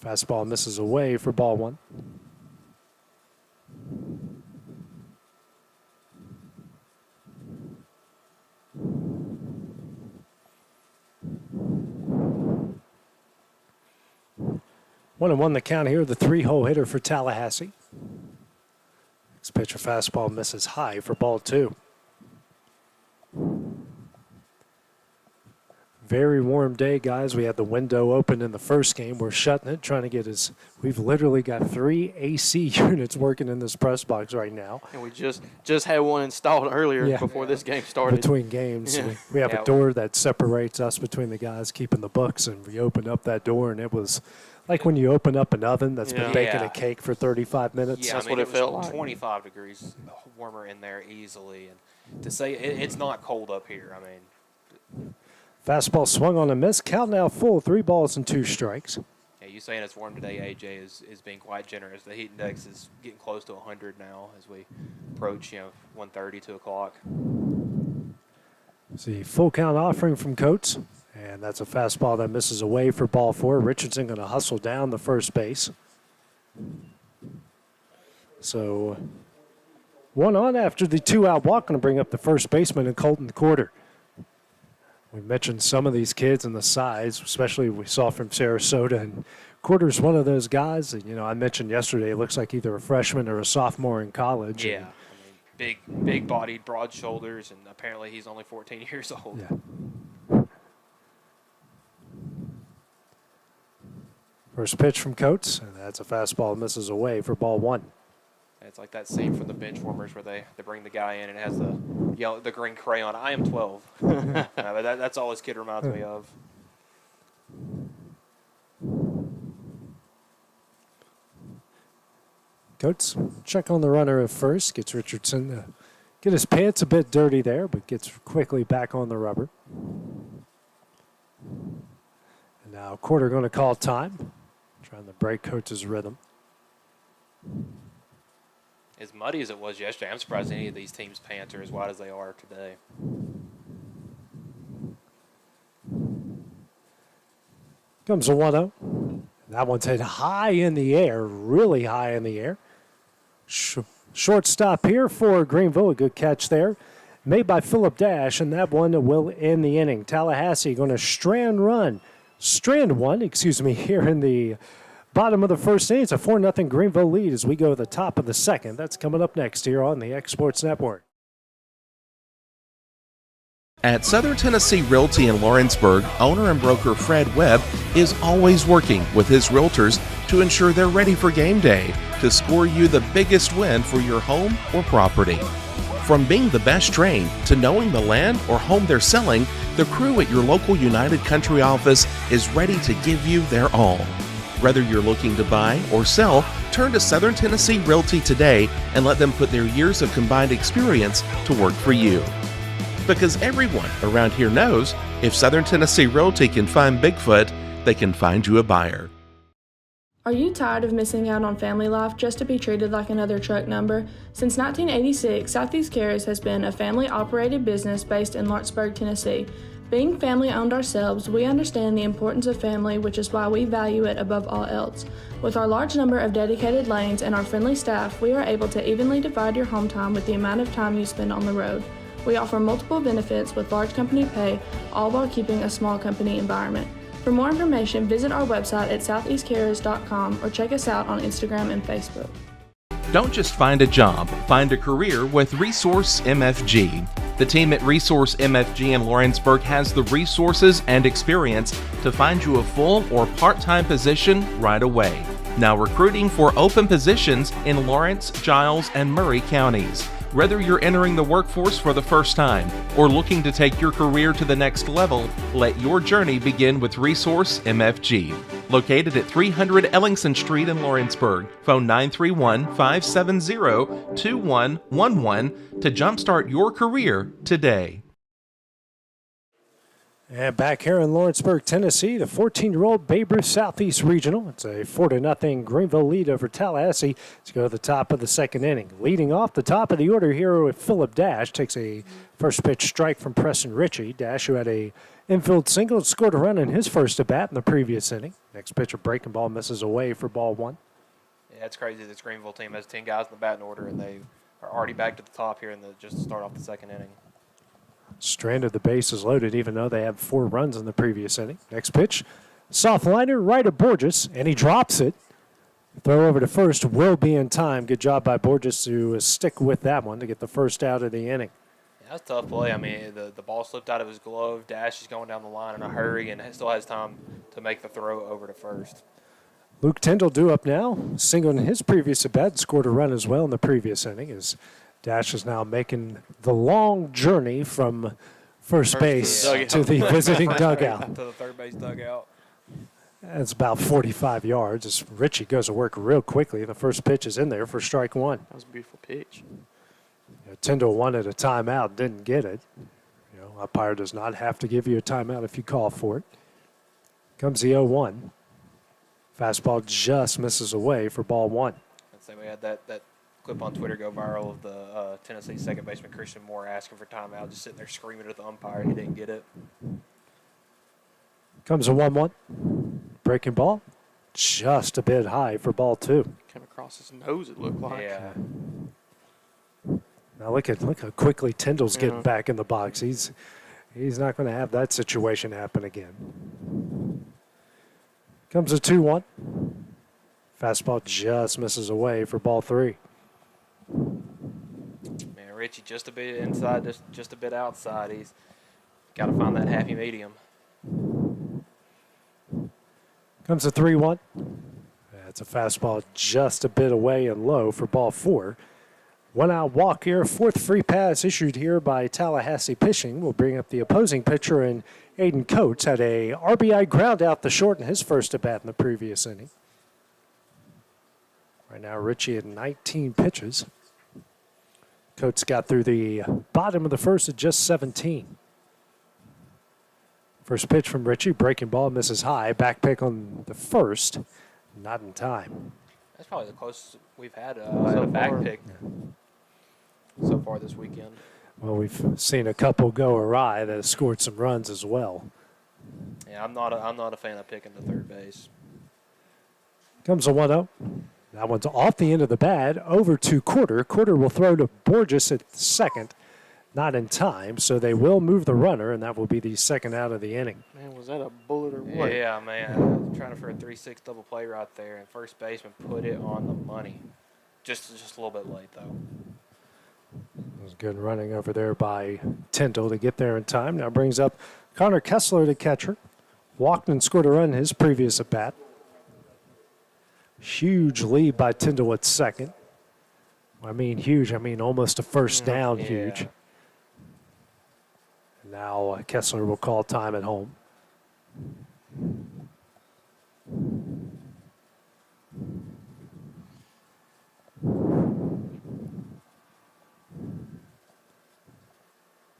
Fastball misses away for ball one. One and one the count here. The 3-hole hitter for Tallahassee. This pitch, a fastball misses high for ball two. Very warm day, guys. We had the window open in the first game. We're shutting it, trying to get as we've literally got 3 AC units working in this press box right now. And we just had one installed earlier before this game started. Between games, Yeah. we have a door that separates us between the guys keeping the books, and we opened up that door, and it was like when you open up an oven that's been baking a cake for 35 minutes. Yeah, That's what it felt like. 25 degrees warmer in there easily, and to say it's not cold up here, I mean. Fastball swung on a miss. Count now full, 3 balls and 2 strikes. Yeah, you saying it's warm today, AJ, is being quite generous. The heat index is getting close to 100 now as we approach, 1:30, 2 o'clock. See, full count offering from Coates, and that's a fastball that misses away for ball 4. Richardson going to hustle down the first base. So 1 on after the 2-out walk, going to bring up the first baseman in Colton Quarter. We mentioned some of these kids and the size, especially we saw from Sarasota. And Quarter's one of those guys that, I mentioned yesterday, it looks like either a freshman or a sophomore in college. Yeah, I mean, big-bodied, broad shoulders, and apparently he's only 14 years old. Yeah. First pitch from Coates, and that's a fastball misses away for ball 1. It's like that scene from the bench warmers where they bring the guy in and it has the green crayon. I am 12. But that's all this kid reminds me of. Coates check on the runner at first, gets Richardson to get his pants a bit dirty there, but gets quickly back on the rubber. And now Quarter going to call time, trying to break Coates' rhythm. As muddy as it was yesterday, I'm surprised any of these teams' pants are as wide as they are today. Comes a 1-0. That one's hit high in the air, really high in the air. Shortstop here for Greenville, a good catch there. Made by Philip Dash, and that one will end the inning. Tallahassee going to strand one, here in the bottom of the first inning. It's a 4-0 Greenville lead as we go to the top of the second. That's coming up next here on the X Sports Network. At Southern Tennessee Realty in Lawrenceburg, owner and broker Fred Webb is always working with his realtors to ensure they're ready for game day to score you the biggest win for your home or property. From being the best trained to knowing the land or home they're selling, the crew at your local United Country office is ready to give you their all. Whether you're looking to buy or sell, turn to Southern Tennessee Realty today and let them put their years of combined experience to work for you. Because everyone around here knows if Southern Tennessee Realty can find Bigfoot, they can find you a buyer. Are you tired of missing out on family life just to be treated like another truck number? Since 1986, Southeast Cares has been a family-operated business based in Lawrenceburg, Tennessee. Being family-owned ourselves, we understand the importance of family, which is why we value it above all else. With our large number of dedicated lanes and our friendly staff, we are able to evenly divide your home time with the amount of time you spend on the road. We offer multiple benefits with large company pay, all while keeping a small company environment. For more information, visit our website at southeastcarriers.com or check us out on Instagram and Facebook. Don't just find a job, find a career with Resource MFG. The team at Resource MFG in Lawrenceburg has the resources and experience to find you a full or part-time position right away. Now recruiting for open positions in Lawrence, Giles, and Murray counties. Whether you're entering the workforce for the first time or looking to take your career to the next level, let your journey begin with Resource MFG. Located at 300 Ellingson Street in Lawrenceburg. Phone 931-570-2111 to jumpstart your career today. And back here in Lawrenceburg, Tennessee, the 14-year-old Babe Ruth Southeast Regional. It's a 4-0 Greenville lead over Tallahassee. Let's go to the top of the second inning. Leading off the top of the order here with Philip Dash. Takes a first pitch strike from Preston Ritchie. Dash, who had a infield single, scored a run in his first at-bat in the previous inning. Next pitch, a breaking ball, misses away for ball one. Yeah, it's crazy. This Greenville team has 10 guys in the batting order, and they are already back to the top here just to start off the second inning. Stranded, the bases loaded, even though they had 4 runs in the previous inning. Next pitch, soft liner right of Borges, and he drops it. Throw over to first will be in time. Good job by Borges to stick with that one to get the first out of the inning. Yeah, that's a tough play. I mean, the ball slipped out of his glove. Dash is going down the line in a hurry and still has time to make the throw over to first. Luke Tyndall due up now. Single in his previous at-bat, scored a run as well in the previous inning. As Dash is now making the long journey from first base to the visiting dugout. To the third base dugout. It's about 45 yards as Ritchie goes to work real quickly. The first pitch is in there for strike one. That was a beautiful pitch. Tyndall wanted a timeout, didn't get it. Umpire does not have to give you a timeout if you call for it. Comes the 0-1. Fastball just misses away for ball one. I'd say we had that clip on Twitter go viral of the Tennessee second baseman Christian Moore asking for timeout, just sitting there screaming at the umpire, and he didn't get it. Comes a 1-1. Breaking ball. Just a bit high for ball two. Came across his nose, it looked like. Yeah. Now look how quickly Tyndall's getting back in the box. He's not going to have that situation happen again. Comes a 2-1. Fastball just misses away for ball three. Man, Ritchie just a bit inside, just a bit outside. He's got to find that happy medium. Comes a 3-1. That's a fastball just a bit away and low for ball four. 1-out walk here. Fourth free pass issued here by Tallahassee pitching. Will bring up the opposing pitcher, and Aiden Coates had a RBI ground out the short in his first at-bat in the previous inning. Right now, Ritchie had 19 pitches. Coates got through the bottom of the first at just 17. First pitch from Ritchie, breaking ball, misses high. Back pick on the first, not in time. That's probably the closest we've had a back pick so far this weekend. Well, we've seen a couple go awry that have scored some runs as well. Yeah, I'm not a fan of picking the third base. Comes a 1-0. That one's off the end of the bat, over to Quarter. Quarter will throw to Borges at second. Not in time, so they will move the runner, and that will be the second out of the inning. Man, was that a bullet or what? Yeah, man. Trying for a 3-6 double play right there, and first baseman put it on the money. Just a little bit late, though. It was good running over there by Tyndall to get there in time. Now brings up Connor Kessler, the catcher. Walked and scored a run in his previous at-bat. Huge lead by Tyndall at second. I mean huge, I mean almost a first down huge. Now Kessler will call time at home.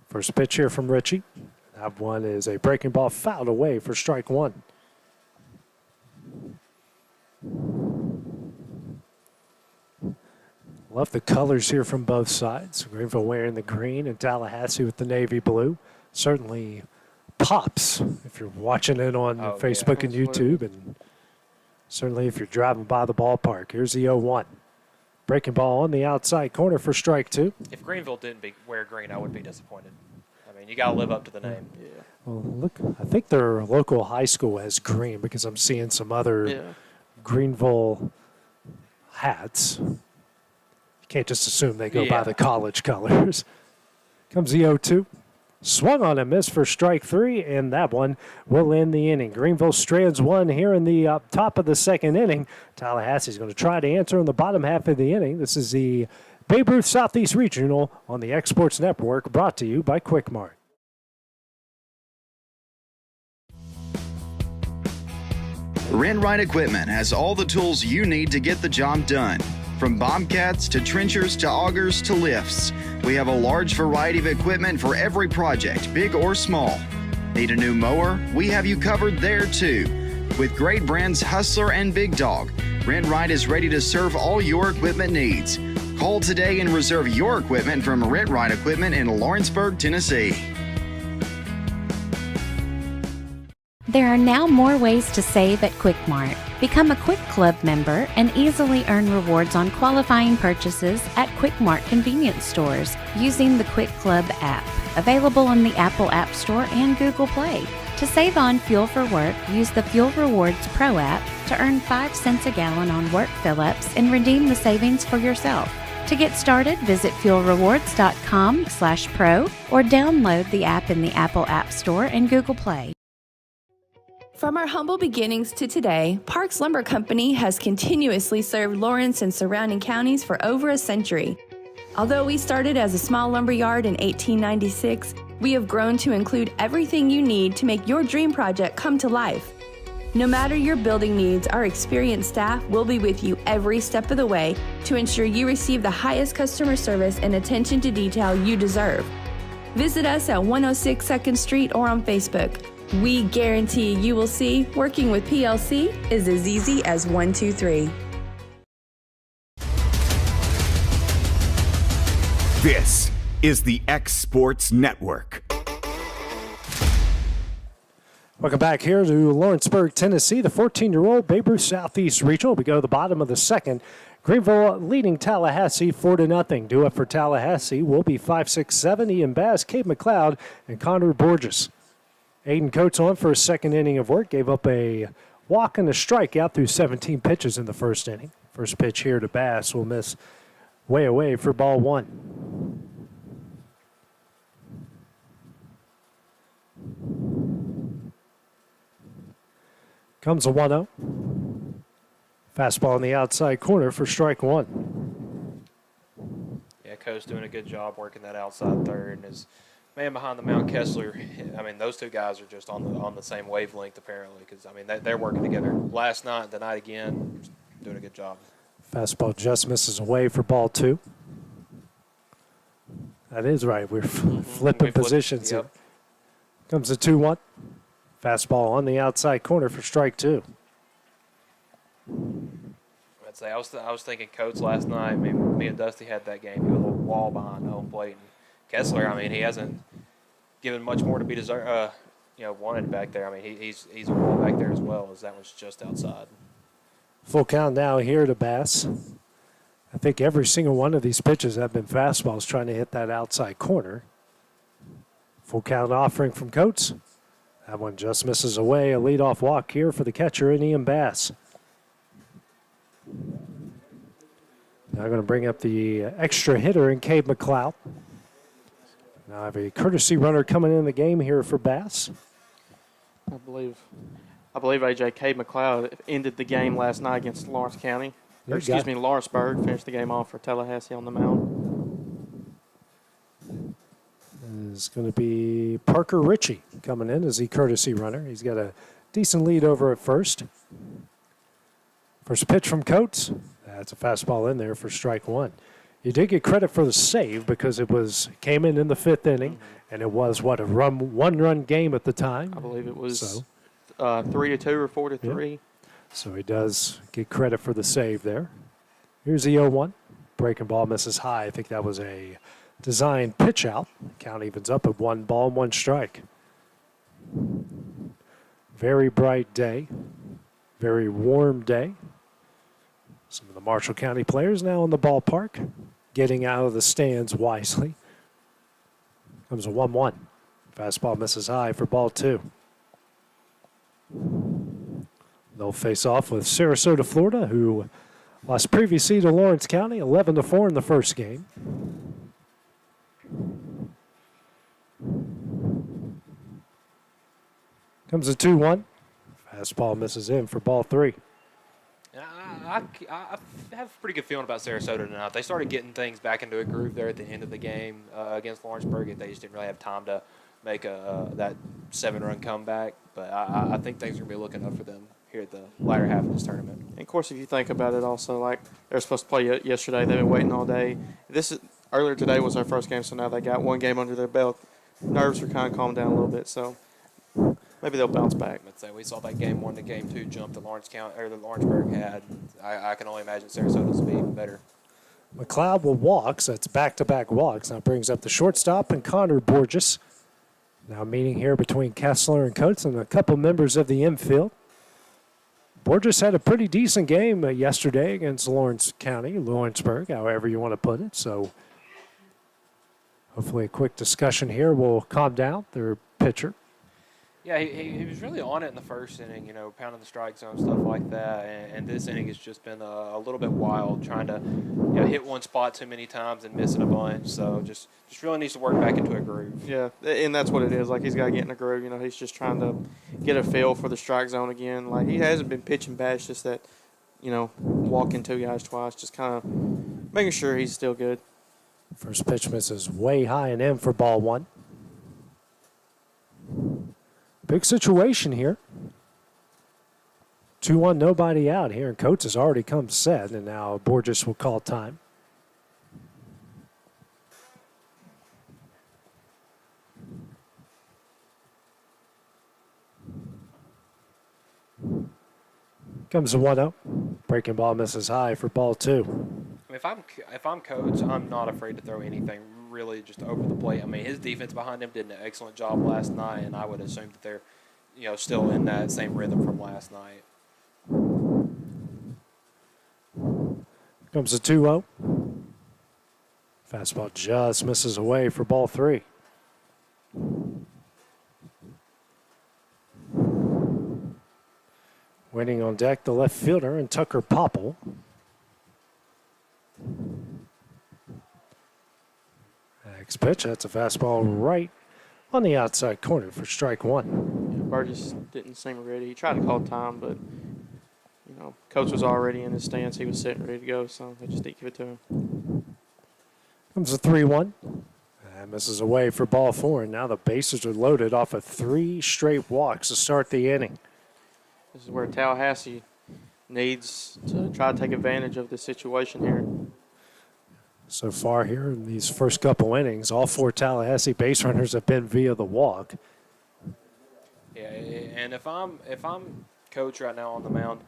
First pitch here from Ritchie. That one is a breaking ball fouled away for strike one. Love the colors here from both sides. Greenville wearing the green and Tallahassee with the navy blue. Certainly pops if you're watching it on Facebook and YouTube, and certainly if you're driving by the ballpark. Here's the 0-1. Breaking ball on the outside corner for strike two. If Greenville didn't wear green, I would be disappointed. I mean, you got to live up to the name. Yeah. Well, look, I think their local high school has green because I'm seeing some other Greenville hats. You can't just assume they go by the college colors. Comes the 0-2. Swung on a miss for strike three, and that one will end the inning. Greenville strands one here in the top of the second inning. Tallahassee's going to try to answer in the bottom half of the inning. This is the Babe Ruth Southeast Regional on the Exports Network, brought to you by Quick Mart. Renwright Equipment has all the tools you need to get the job done. From bobcats to trenchers to augers to lifts, we have a large variety of equipment for every project, big or small. Need a new mower? We have you covered there too. With great brands Hustler and Big Dog, Rent Right is ready to serve all your equipment needs. Call today and reserve your equipment from Rent Right Equipment in Lawrenceburg, Tennessee. There are now more ways to save at Quick Mart. Become a Quick Club member and easily earn rewards on qualifying purchases at Quick Mart convenience stores using the Quick Club app, available on the Apple App Store and Google Play. To save on fuel for work, use the Fuel Rewards Pro app to earn 5 cents a gallon on work fill-ups and redeem the savings for yourself. To get started, visit fuelrewards.com/pro or download the app in the Apple App Store and Google Play. From our humble beginnings to today, Parks Lumber Company has continuously served Lawrence and surrounding counties for over a century. Although we started as a small lumber yard in 1896, we have grown to include everything you need to make your dream project come to life. No matter your building needs, our experienced staff will be with you every step of the way to ensure you receive the highest customer service and attention to detail you deserve. Visit us at 106 2nd Street or on Facebook. We guarantee you will see working with PLC is as easy as 1, 2, 3. This is the X Sports Network. Welcome back here to Lawrenceburg, Tennessee. The 14-year-old Babe Ruth Southeast Regional. We go to the bottom of the second. Greenville leading Tallahassee 4-0. Due up for Tallahassee will be 5'6", Ian Bass, Cade McLeod, and Connor Borges. Aiden Coates on for a second inning of work. Gave up a walk and a strikeout through 17 pitches in the first inning. First pitch here to Bass will miss way away for ball 1. Comes a 1-0. Fastball on the outside corner for strike 1. Yeah, Coach doing a good job working that outside third, and his man behind the mound, Kessler. I mean, those two guys are just on the same wavelength apparently, because I mean they're working together last night, tonight again, doing a good job. Fastball just misses away for ball 2. That is right. We're flipping positions. Yep. Here. Comes a 2-1. Fastball on the outside corner for strike 2. I'd say I was thinking Coates last night. I mean, me and Dusty had that game. He was a little wall behind home plate. And Kessler, I mean, he hasn't given much more to be wanted back there. I mean, he's a wall back there as well, as that one's just outside. Full count now here to Bass. I think every single one of these pitches have been fastballs trying to hit that outside corner. Full count offering from Coates. That one just misses away. A leadoff walk here for the catcher in Ian Bass. Now going to bring up the extra hitter in Cade McLeod. Now I have a courtesy runner coming in the game here for Bass. I believe AJ Cade McLeod ended the game last night against Lawrence County. Lawrenceburg. Finished the game off for Tallahassee on the mound. Is going to be Parker Ritchie coming in as the courtesy runner. He's got a decent lead over at first. First pitch from Coates. That's a fastball in there for strike 1. You did get credit for the save because it came in the 5th inning, and it was, a one-run game at the time. I believe it was 3-2 or 4-3. Yeah. So he does get credit for the save there. Here's the 0-1. Breaking ball misses high. I think that was a designed pitch out. Count evens up at 1 ball and 1 strike. Very bright day. Very warm day. Some of the Marshall County players now in the ballpark, getting out of the stands wisely. Comes a 1-1. Fastball misses high for ball 2. They'll face off with Sarasota, Florida, who lost previously to Lawrence County, 11-4 in the first game. Comes a 2-1. Fastball misses in for ball 3. I have a pretty good feeling about Sarasota tonight. They started getting things back into a groove there at the end of the game against Lawrenceburg. They just didn't really have time to make that 7-run comeback. But I think things are going to be looking up for them here at the latter half of this tournament. And of course, if you think about it also, like they're supposed to play yesterday. They've been waiting all day. Earlier today was our first game, so now they got one game under their belt. Nerves are kind of calmed down a little bit. So maybe they'll bounce back. Let's say we saw that game 1 to game 2 jump that Lawrence County or that Lawrenceburg had. I can only imagine Sarasota's will be even better. McLeod will walks. That's back-to-back walks. Now brings up the shortstop and Connor Borges. Now meeting here between Kessler and Coates and a couple members of the infield. Borges had a pretty decent game yesterday against Lawrence County, Lawrenceburg, however you want to put it. So hopefully a quick discussion here will calm down their pitcher. Yeah, he was really on it in the first inning, pounding the strike zone, stuff like that. And this inning has just been a little bit wild, trying to hit one spot too many times and missing a bunch. So just really needs to work back into a groove. Yeah, and that's what it is. Like, he's got to get in a groove. He's just trying to get a feel for the strike zone again. Like, he hasn't been pitching bad. It's just that, walking 2 guys twice, just kind of making sure he's still good. First pitch misses way high and in for ball 1. Big situation here. 2-1, nobody out here, and Coates has already come set, and now Borges will call time. Comes the 1-0. Breaking ball misses high for ball 2. If I'm Coates, I'm not afraid to throw anything really just over the plate. I mean, his defense behind him did an excellent job last night, and I would assume that they're, still in that same rhythm from last night. Comes the 2-0. Fastball just misses away for ball 3. Waiting on deck, the left fielder and Tucker Popple. Next pitch, that's a fastball right on the outside corner for strike 1. Yeah, Burgess didn't seem ready. He tried to call time, but, Coach was already in his stance. He was sitting ready to go, so they just didn't give it to him. Comes a 3-1. That misses away for ball 4, and now the bases are loaded off of 3 straight walks to start the inning. This is where Tallahassee needs to try to take advantage of this situation here. So far here in these first couple innings, all 4 Tallahassee base runners have been via the walk. Yeah, and if I'm Coach right now on the mound,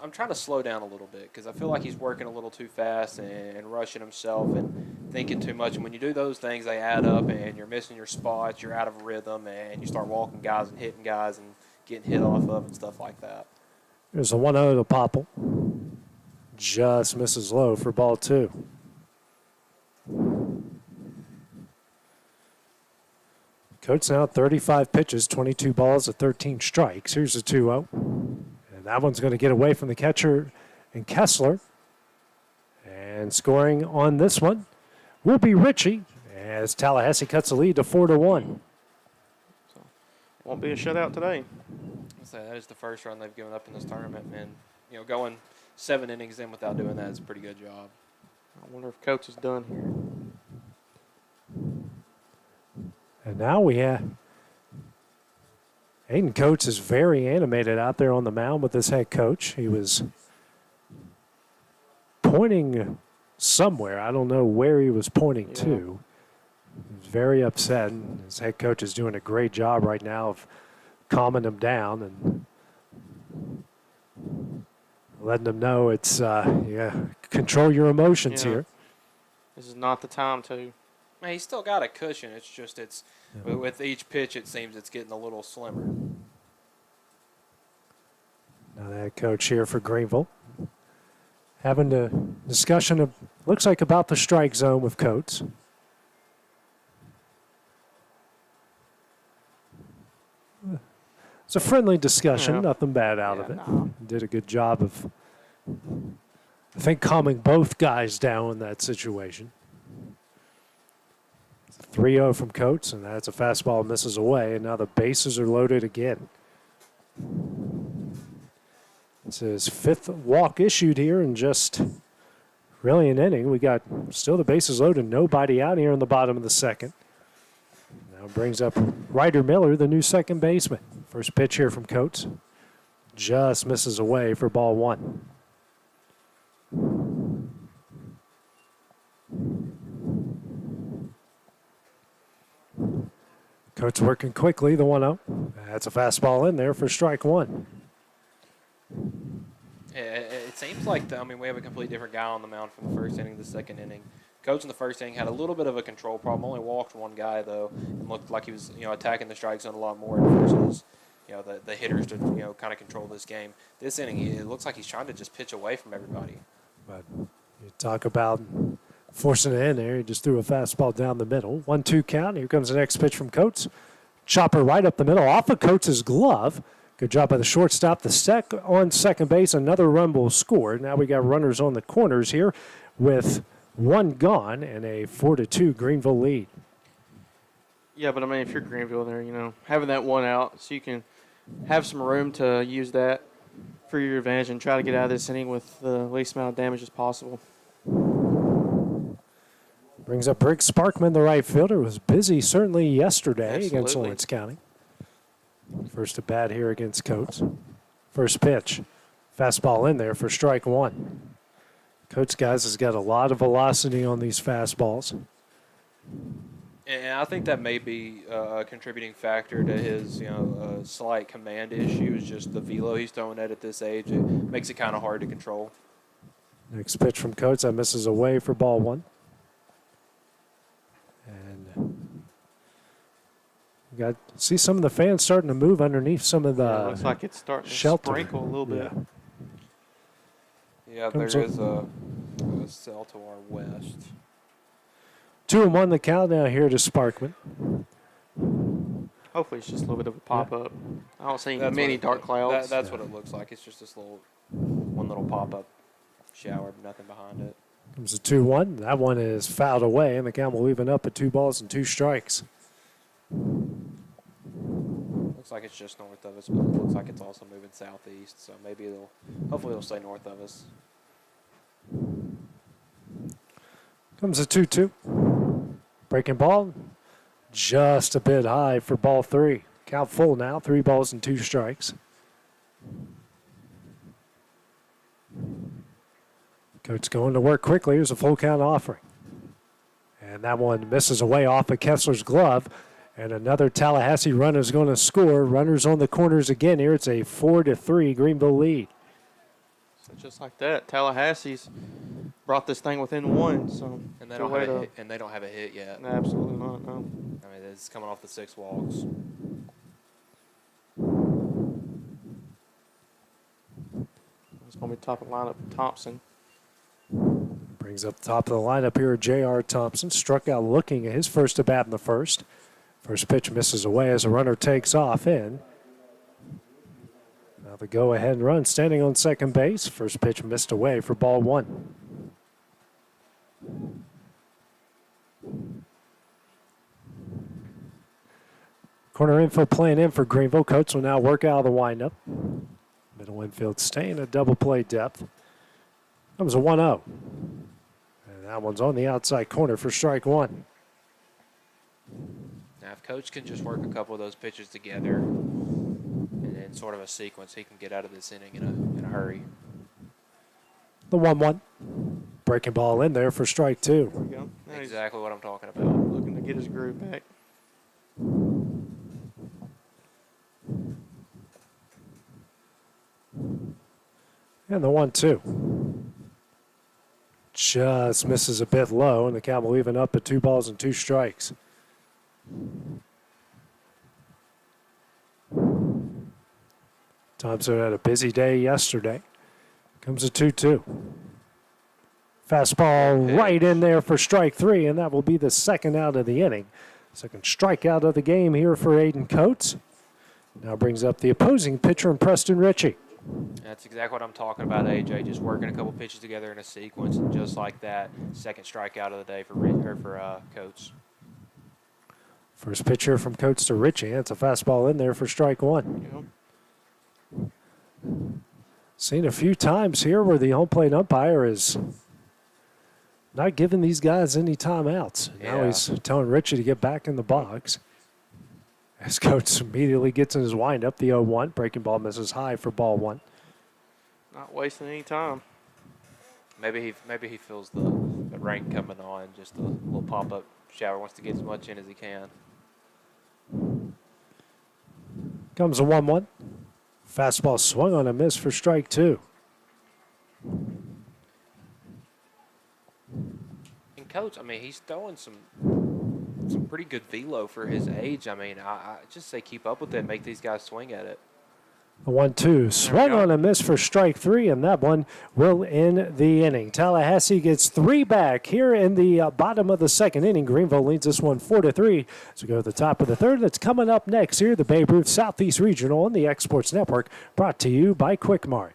I'm trying to slow down a little bit because I feel like he's working a little too fast and rushing himself and thinking too much. And when you do those things, they add up, and you're missing your spots, you're out of rhythm, and you start walking guys and hitting guys and getting hit off of and stuff like that. There's a 1-0 to Popple. Just misses low for ball 2. Coates now 35 pitches, 22 balls at 13 strikes. Here's a 2-0. And that one's going to get away from the catcher and Kessler. And scoring on this one will be Ritchie as Tallahassee cuts the lead to 4-1. So, won't be a shutout today. I'll say that is the first run they've given up in this tournament, and going 7 innings in without doing that is a pretty good job. I wonder if Coach is done here. And now we have Aiden Coates is very animated out there on the mound with his head coach. He was pointing somewhere. I don't know where he was pointing to. He was very upset. And his head coach is doing a great job right now of calming him down and letting him know it's, control your emotions here. This is not the time to. He's still got a cushion. It's just with each pitch, it seems it's getting a little slimmer. Now the head coach here for Greenville having a discussion of, looks like about the strike zone with Coates. It's a friendly discussion, nothing bad out of it. No. Did a good job of, I think, calming both guys down in that situation. 3-0 from Coates, and that's a fastball misses away, and now the bases are loaded again. It's his 5th walk issued here in just really an inning. We got still the bases loaded, nobody out here in the bottom of the 2nd. Now brings up Ryder Miller, the new second baseman. First pitch here from Coates. Just misses away for ball 1. Coates working quickly, the 1-0. That's a fastball in there for strike one. It seems like, we have a completely different guy on the mound from the first inning to the second inning. Coach in the first inning had a little bit of a control problem. Only walked one guy, though, and looked like he was, attacking the strike zone a lot more and forces, the hitters to, kind of control this game. This inning, it looks like he's trying to just pitch away from everybody. But you talk about forcing it in there. He just threw a fastball down the middle. 1-2 count. Here comes the next pitch from Coates. Chopper right up the middle off of Coates' glove. Good job by the shortstop. On second base, another run will score. Now we got runners on the corners here with one gone and a 4-2 Greenville lead. Yeah, but if you're Greenville there, having that one out so you can have some room to use that for your advantage and try to get out of this inning with the least amount of damage as possible. Brings up Rick Sparkman, the right fielder. Was busy certainly yesterday against Absolutely. Lawrence County. First at bat here against Coates. First pitch. Fastball in there for strike one. Coates, guys, has got a lot of velocity on these fastballs. And I think that may be a contributing factor to his, slight command issues. Just the velo he's throwing at this age, it makes it kind of hard to control. Next pitch from Coates, that misses away for ball one. And you see some of the fans starting to move underneath some of the looks like it's starting shelter. to sprinkle a little bit. Yeah, there is a cell to our west. 2-1 the count now here to Sparkman. Hopefully it's just a little bit of a pop-up. I don't see That's many what dark clouds. That's what it looks like. It's just this one little pop-up shower, but nothing behind it. Comes a 2-1. That one is fouled away, and the count will even up at 2 balls and 2 strikes. Looks like it's just north of us, but it looks like it's also moving southeast. So maybe hopefully it'll stay north of us. Comes a 2-2. Breaking ball, just a bit high for ball 3. Count full now, 3 balls and 2 strikes. Coach going to work quickly. Here's a full count offering. And that one misses away off of Kessler's glove. And another Tallahassee runner is going to score. Runners on the corners again here. It's a 4-3 Greenville lead. So just like that, Tallahassee's brought this thing within one. So And they don't have a hit yet. Absolutely not. No. It's coming off the 6 walks. It's going to be top of the lineup, Thompson. Brings up the top of the lineup here, J.R. Thompson. Struck out looking at his first at bat in the first. First pitch misses away as a runner takes off in. Now the go-ahead run standing on second base. First pitch missed away for ball 1. Corner infield playing in for Greenville. Coates will now work out of the windup. Middle infield staying at double play depth. That was a 1-0. And that one's on the outside corner for strike one. Now, if Coach can just work a couple of those pitches together and in sort of a sequence, he can get out of this inning in a hurry. The 1-1. Breaking ball in there for strike two. There we go. Now Exactly what I'm talking about. looking to get his groove back. And the 1-2. Just misses a bit low, and the count will even up at 2 balls and 2 strikes. Thompson had a busy day yesterday. Comes a 2-2. Fastball right in there for strike 3, and that will be the second out of the inning. Second strikeout of the game here for Aiden Coates. Now brings up the opposing pitcher in Preston Ritchie. That's exactly what I'm talking about, AJ. Just working a couple pitches together in a sequence, and just like that, second strikeout of the day for Coates. First pitch here from Coates to Ritchie. That's a fastball in there for strike 1. Yep. Seen a few times here where the home plate umpire is not giving these guys any timeouts. Now Yeah. he's telling Ritchie to get back in the box. As Coates immediately gets in his windup, the 0-1. Breaking ball misses high for ball 1. Not wasting any time. Maybe he feels the rain coming on, just a little pop-up shower, wants to get as much in as he can. Comes a 1-1. Fastball swung on a miss for strike 2. And Coach, I mean, he's throwing some pretty good velo for his age. I mean, I just say keep up with it, make these guys swing at it. The 1-2 swung on a miss for strike 3, and that one will end the inning. Tallahassee gets 3 back here in the bottom of the second inning. Greenville leads this one 4-3. So go to the top of the third. That's coming up next here, the Babe Ruth Southeast Regional on the Exports Network, brought to you by Quick Mart.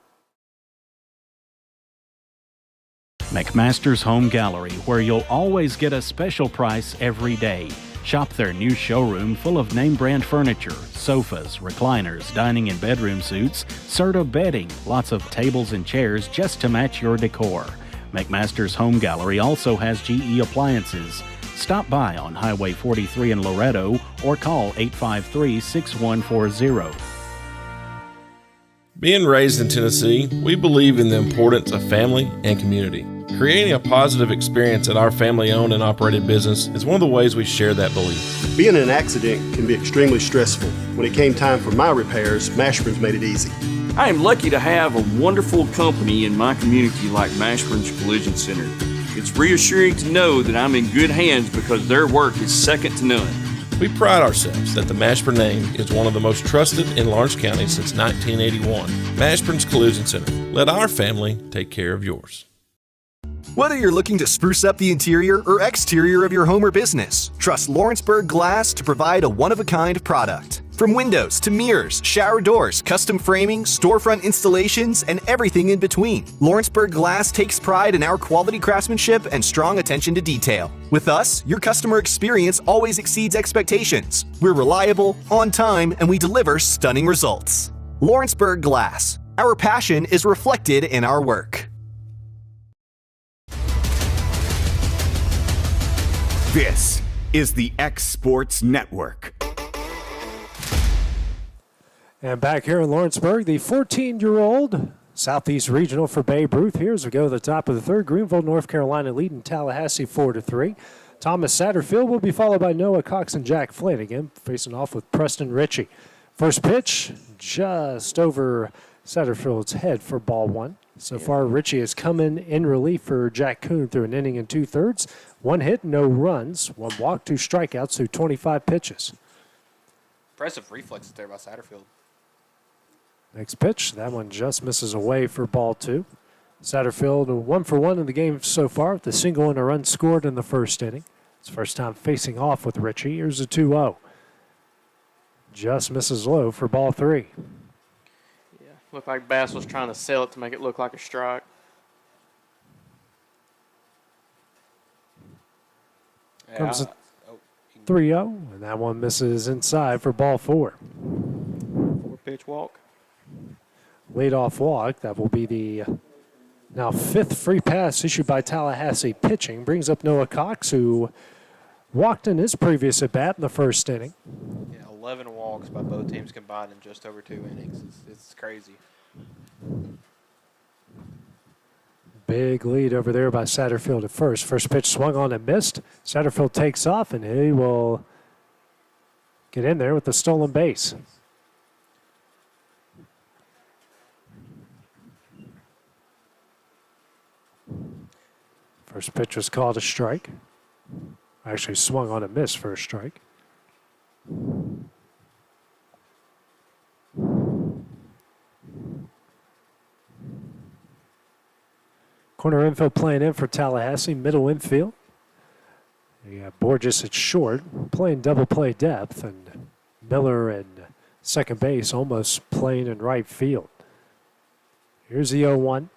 McMaster's Home Gallery, where you'll always get a special price every day. Shop their new showroom full of name-brand furniture, sofas, recliners, dining and bedroom suites, Serta bedding, lots of tables and chairs just to match your decor. McMaster's Home Gallery also has GE appliances. Stop by on Highway 43 in Loretto or call 853-6140. Being raised in Tennessee, we believe in the importance of family and community. Creating a positive experience at our family-owned and operated business is one of the ways we share that belief. Being in an accident can be extremely stressful. When it came time for my repairs, Mashburn's made it easy. I am lucky to have a wonderful company in my community like Mashburn's Collision Center. It's reassuring to know that I'm in good hands because their work is second to none. We pride ourselves that the Mashburn name is one of the most trusted in Lawrence County since 1981. Mashburn's Collision Center. Let our family take care of yours. Whether you're looking to spruce up the interior or exterior of your home or business, trust Lawrenceburg Glass to provide a one-of-a-kind product. From windows to mirrors, shower doors, custom framing, storefront installations, and everything in between, Lawrenceburg Glass takes pride in our quality craftsmanship and strong attention to detail. With us, your customer experience always exceeds expectations. We're reliable, on time, and we deliver stunning results. Lawrenceburg Glass. Our passion is reflected in our work. This is the X Sports Network. And back here in Lawrenceburg, the 14-year-old Southeast Regional for Babe Ruth. Here as we go to the top of the third. Greenville, North Carolina leading Tallahassee 4-3. Thomas Satterfield will be followed by Noah Cox and Jack Flanagan, facing off with Preston Ritchie. First pitch, just over Satterfield's head for ball 1. So far, Ritchie has come in relief for Jack Kuhn through an inning and 2/3. 1 hit, no runs, 1 walk, 2 strikeouts through 25 pitches. Impressive reflexes there by Satterfield. Next pitch, that one just misses away for ball 2. Satterfield 1 for 1 in the game so far with a single and a run scored in the first inning. It's first time facing off with Ritchie. Here's a 2-0. Just misses low for ball 3. Yeah, looked like Bass was trying to sell it to make it look like a strike. Comes a 3-0, and that one misses inside for ball 4. 4-pitch walk. Leadoff walk. That will be the now 5th free pass issued by Tallahassee pitching. Brings up Noah Cox, who walked in his previous at-bat in the first inning. Yeah, 11 walks by both teams combined in just over 2 innings. It's crazy. Big lead over there by Satterfield at first. First pitch swung on and missed. Satterfield takes off, and he will get in there with the stolen base. First pitch was called a strike. Actually swung on and missed for a strike. Corner infield playing in for Tallahassee, middle infield. You got Borges at short, playing double play depth, and Miller and second base almost playing in right field. Here's the 0-1.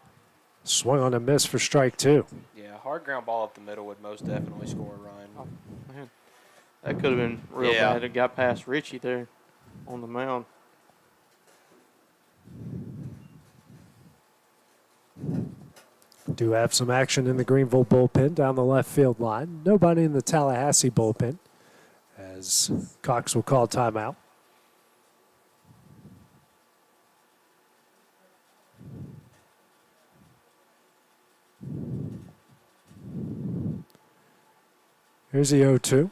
Swung on a miss for strike 2. Yeah, hard ground ball up the middle would most definitely score a run. Oh, man. That could have been real bad. It got past Ritchie there on the mound. Do have some action in the Greenville bullpen down the left field line. Nobody in the Tallahassee bullpen as Cox will call timeout. Here's the 0-2.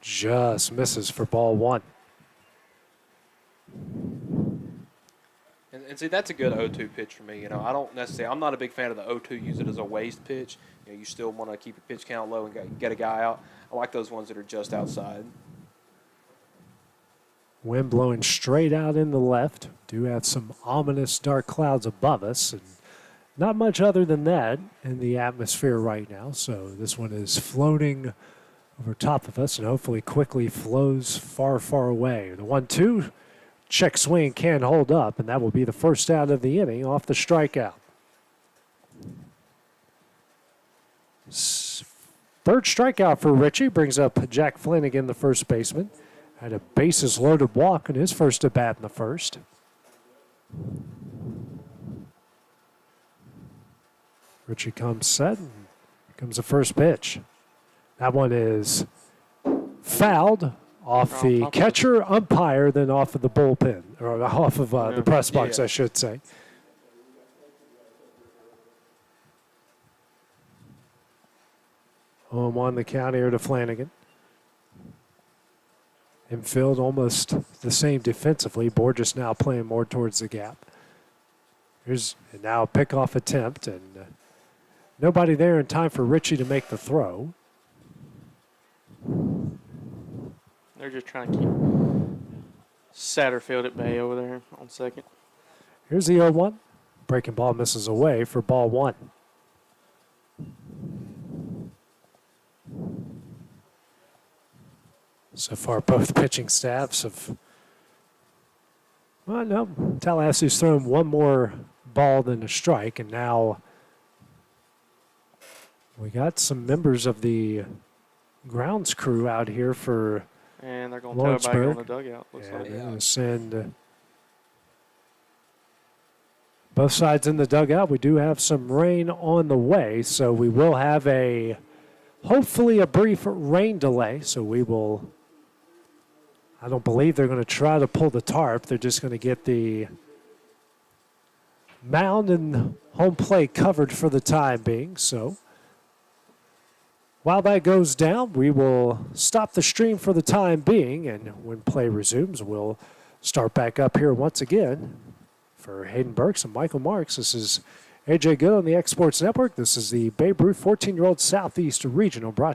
Just misses for ball 1. And see, that's a good 0-2 pitch for me. I don't necessarily. I'm not a big fan of the 0-2. Use it as a waste pitch. You still want to keep your pitch count low and get a guy out. I like those ones that are just outside. Wind blowing straight out in the left. Do have some ominous dark clouds above us, and not much other than that in the atmosphere right now. So this one is floating over top of us and hopefully quickly flows far, far away. The 1-2 check swing can hold up, and that will be the first out of the inning off the strikeout. Third strikeout for Richie brings up Jack Flanagan, the first baseman. Had a bases loaded walk in his first at bat in the first. Richie comes set, and here comes the first pitch. That one is fouled off the catcher, umpire, then off of the bullpen, or off of the press box, I should say. Home on the count here to Flanagan. Infield almost the same defensively. Borges now playing more towards the gap. Here's now a pickoff attempt, and nobody there in time for Richie to make the throw. They're just trying to keep Satterfield at bay over there on second. Here's the 0-1. Breaking ball misses away for ball one. So far, both pitching staffs have, well, no, Tallahassee's thrown one more ball than a strike, and now we got some members of the grounds crew out here for and they're going to tell everybody on the dugout. Looks like. They're going to send both sides in the dugout. We do have some rain on the way, so we will have hopefully a brief rain delay. So we will, I don't believe they're going to try to pull the tarp. They're just going to get the mound and home plate covered for the time being. So while that goes down, we will stop the stream for the time being, and when play resumes, we'll start back up here once again. For Hayden Burks and Michael Marks, this is AJ Good on the X Sports Network. This is the Babe Ruth 14-year-old Southeast Regional broadcast.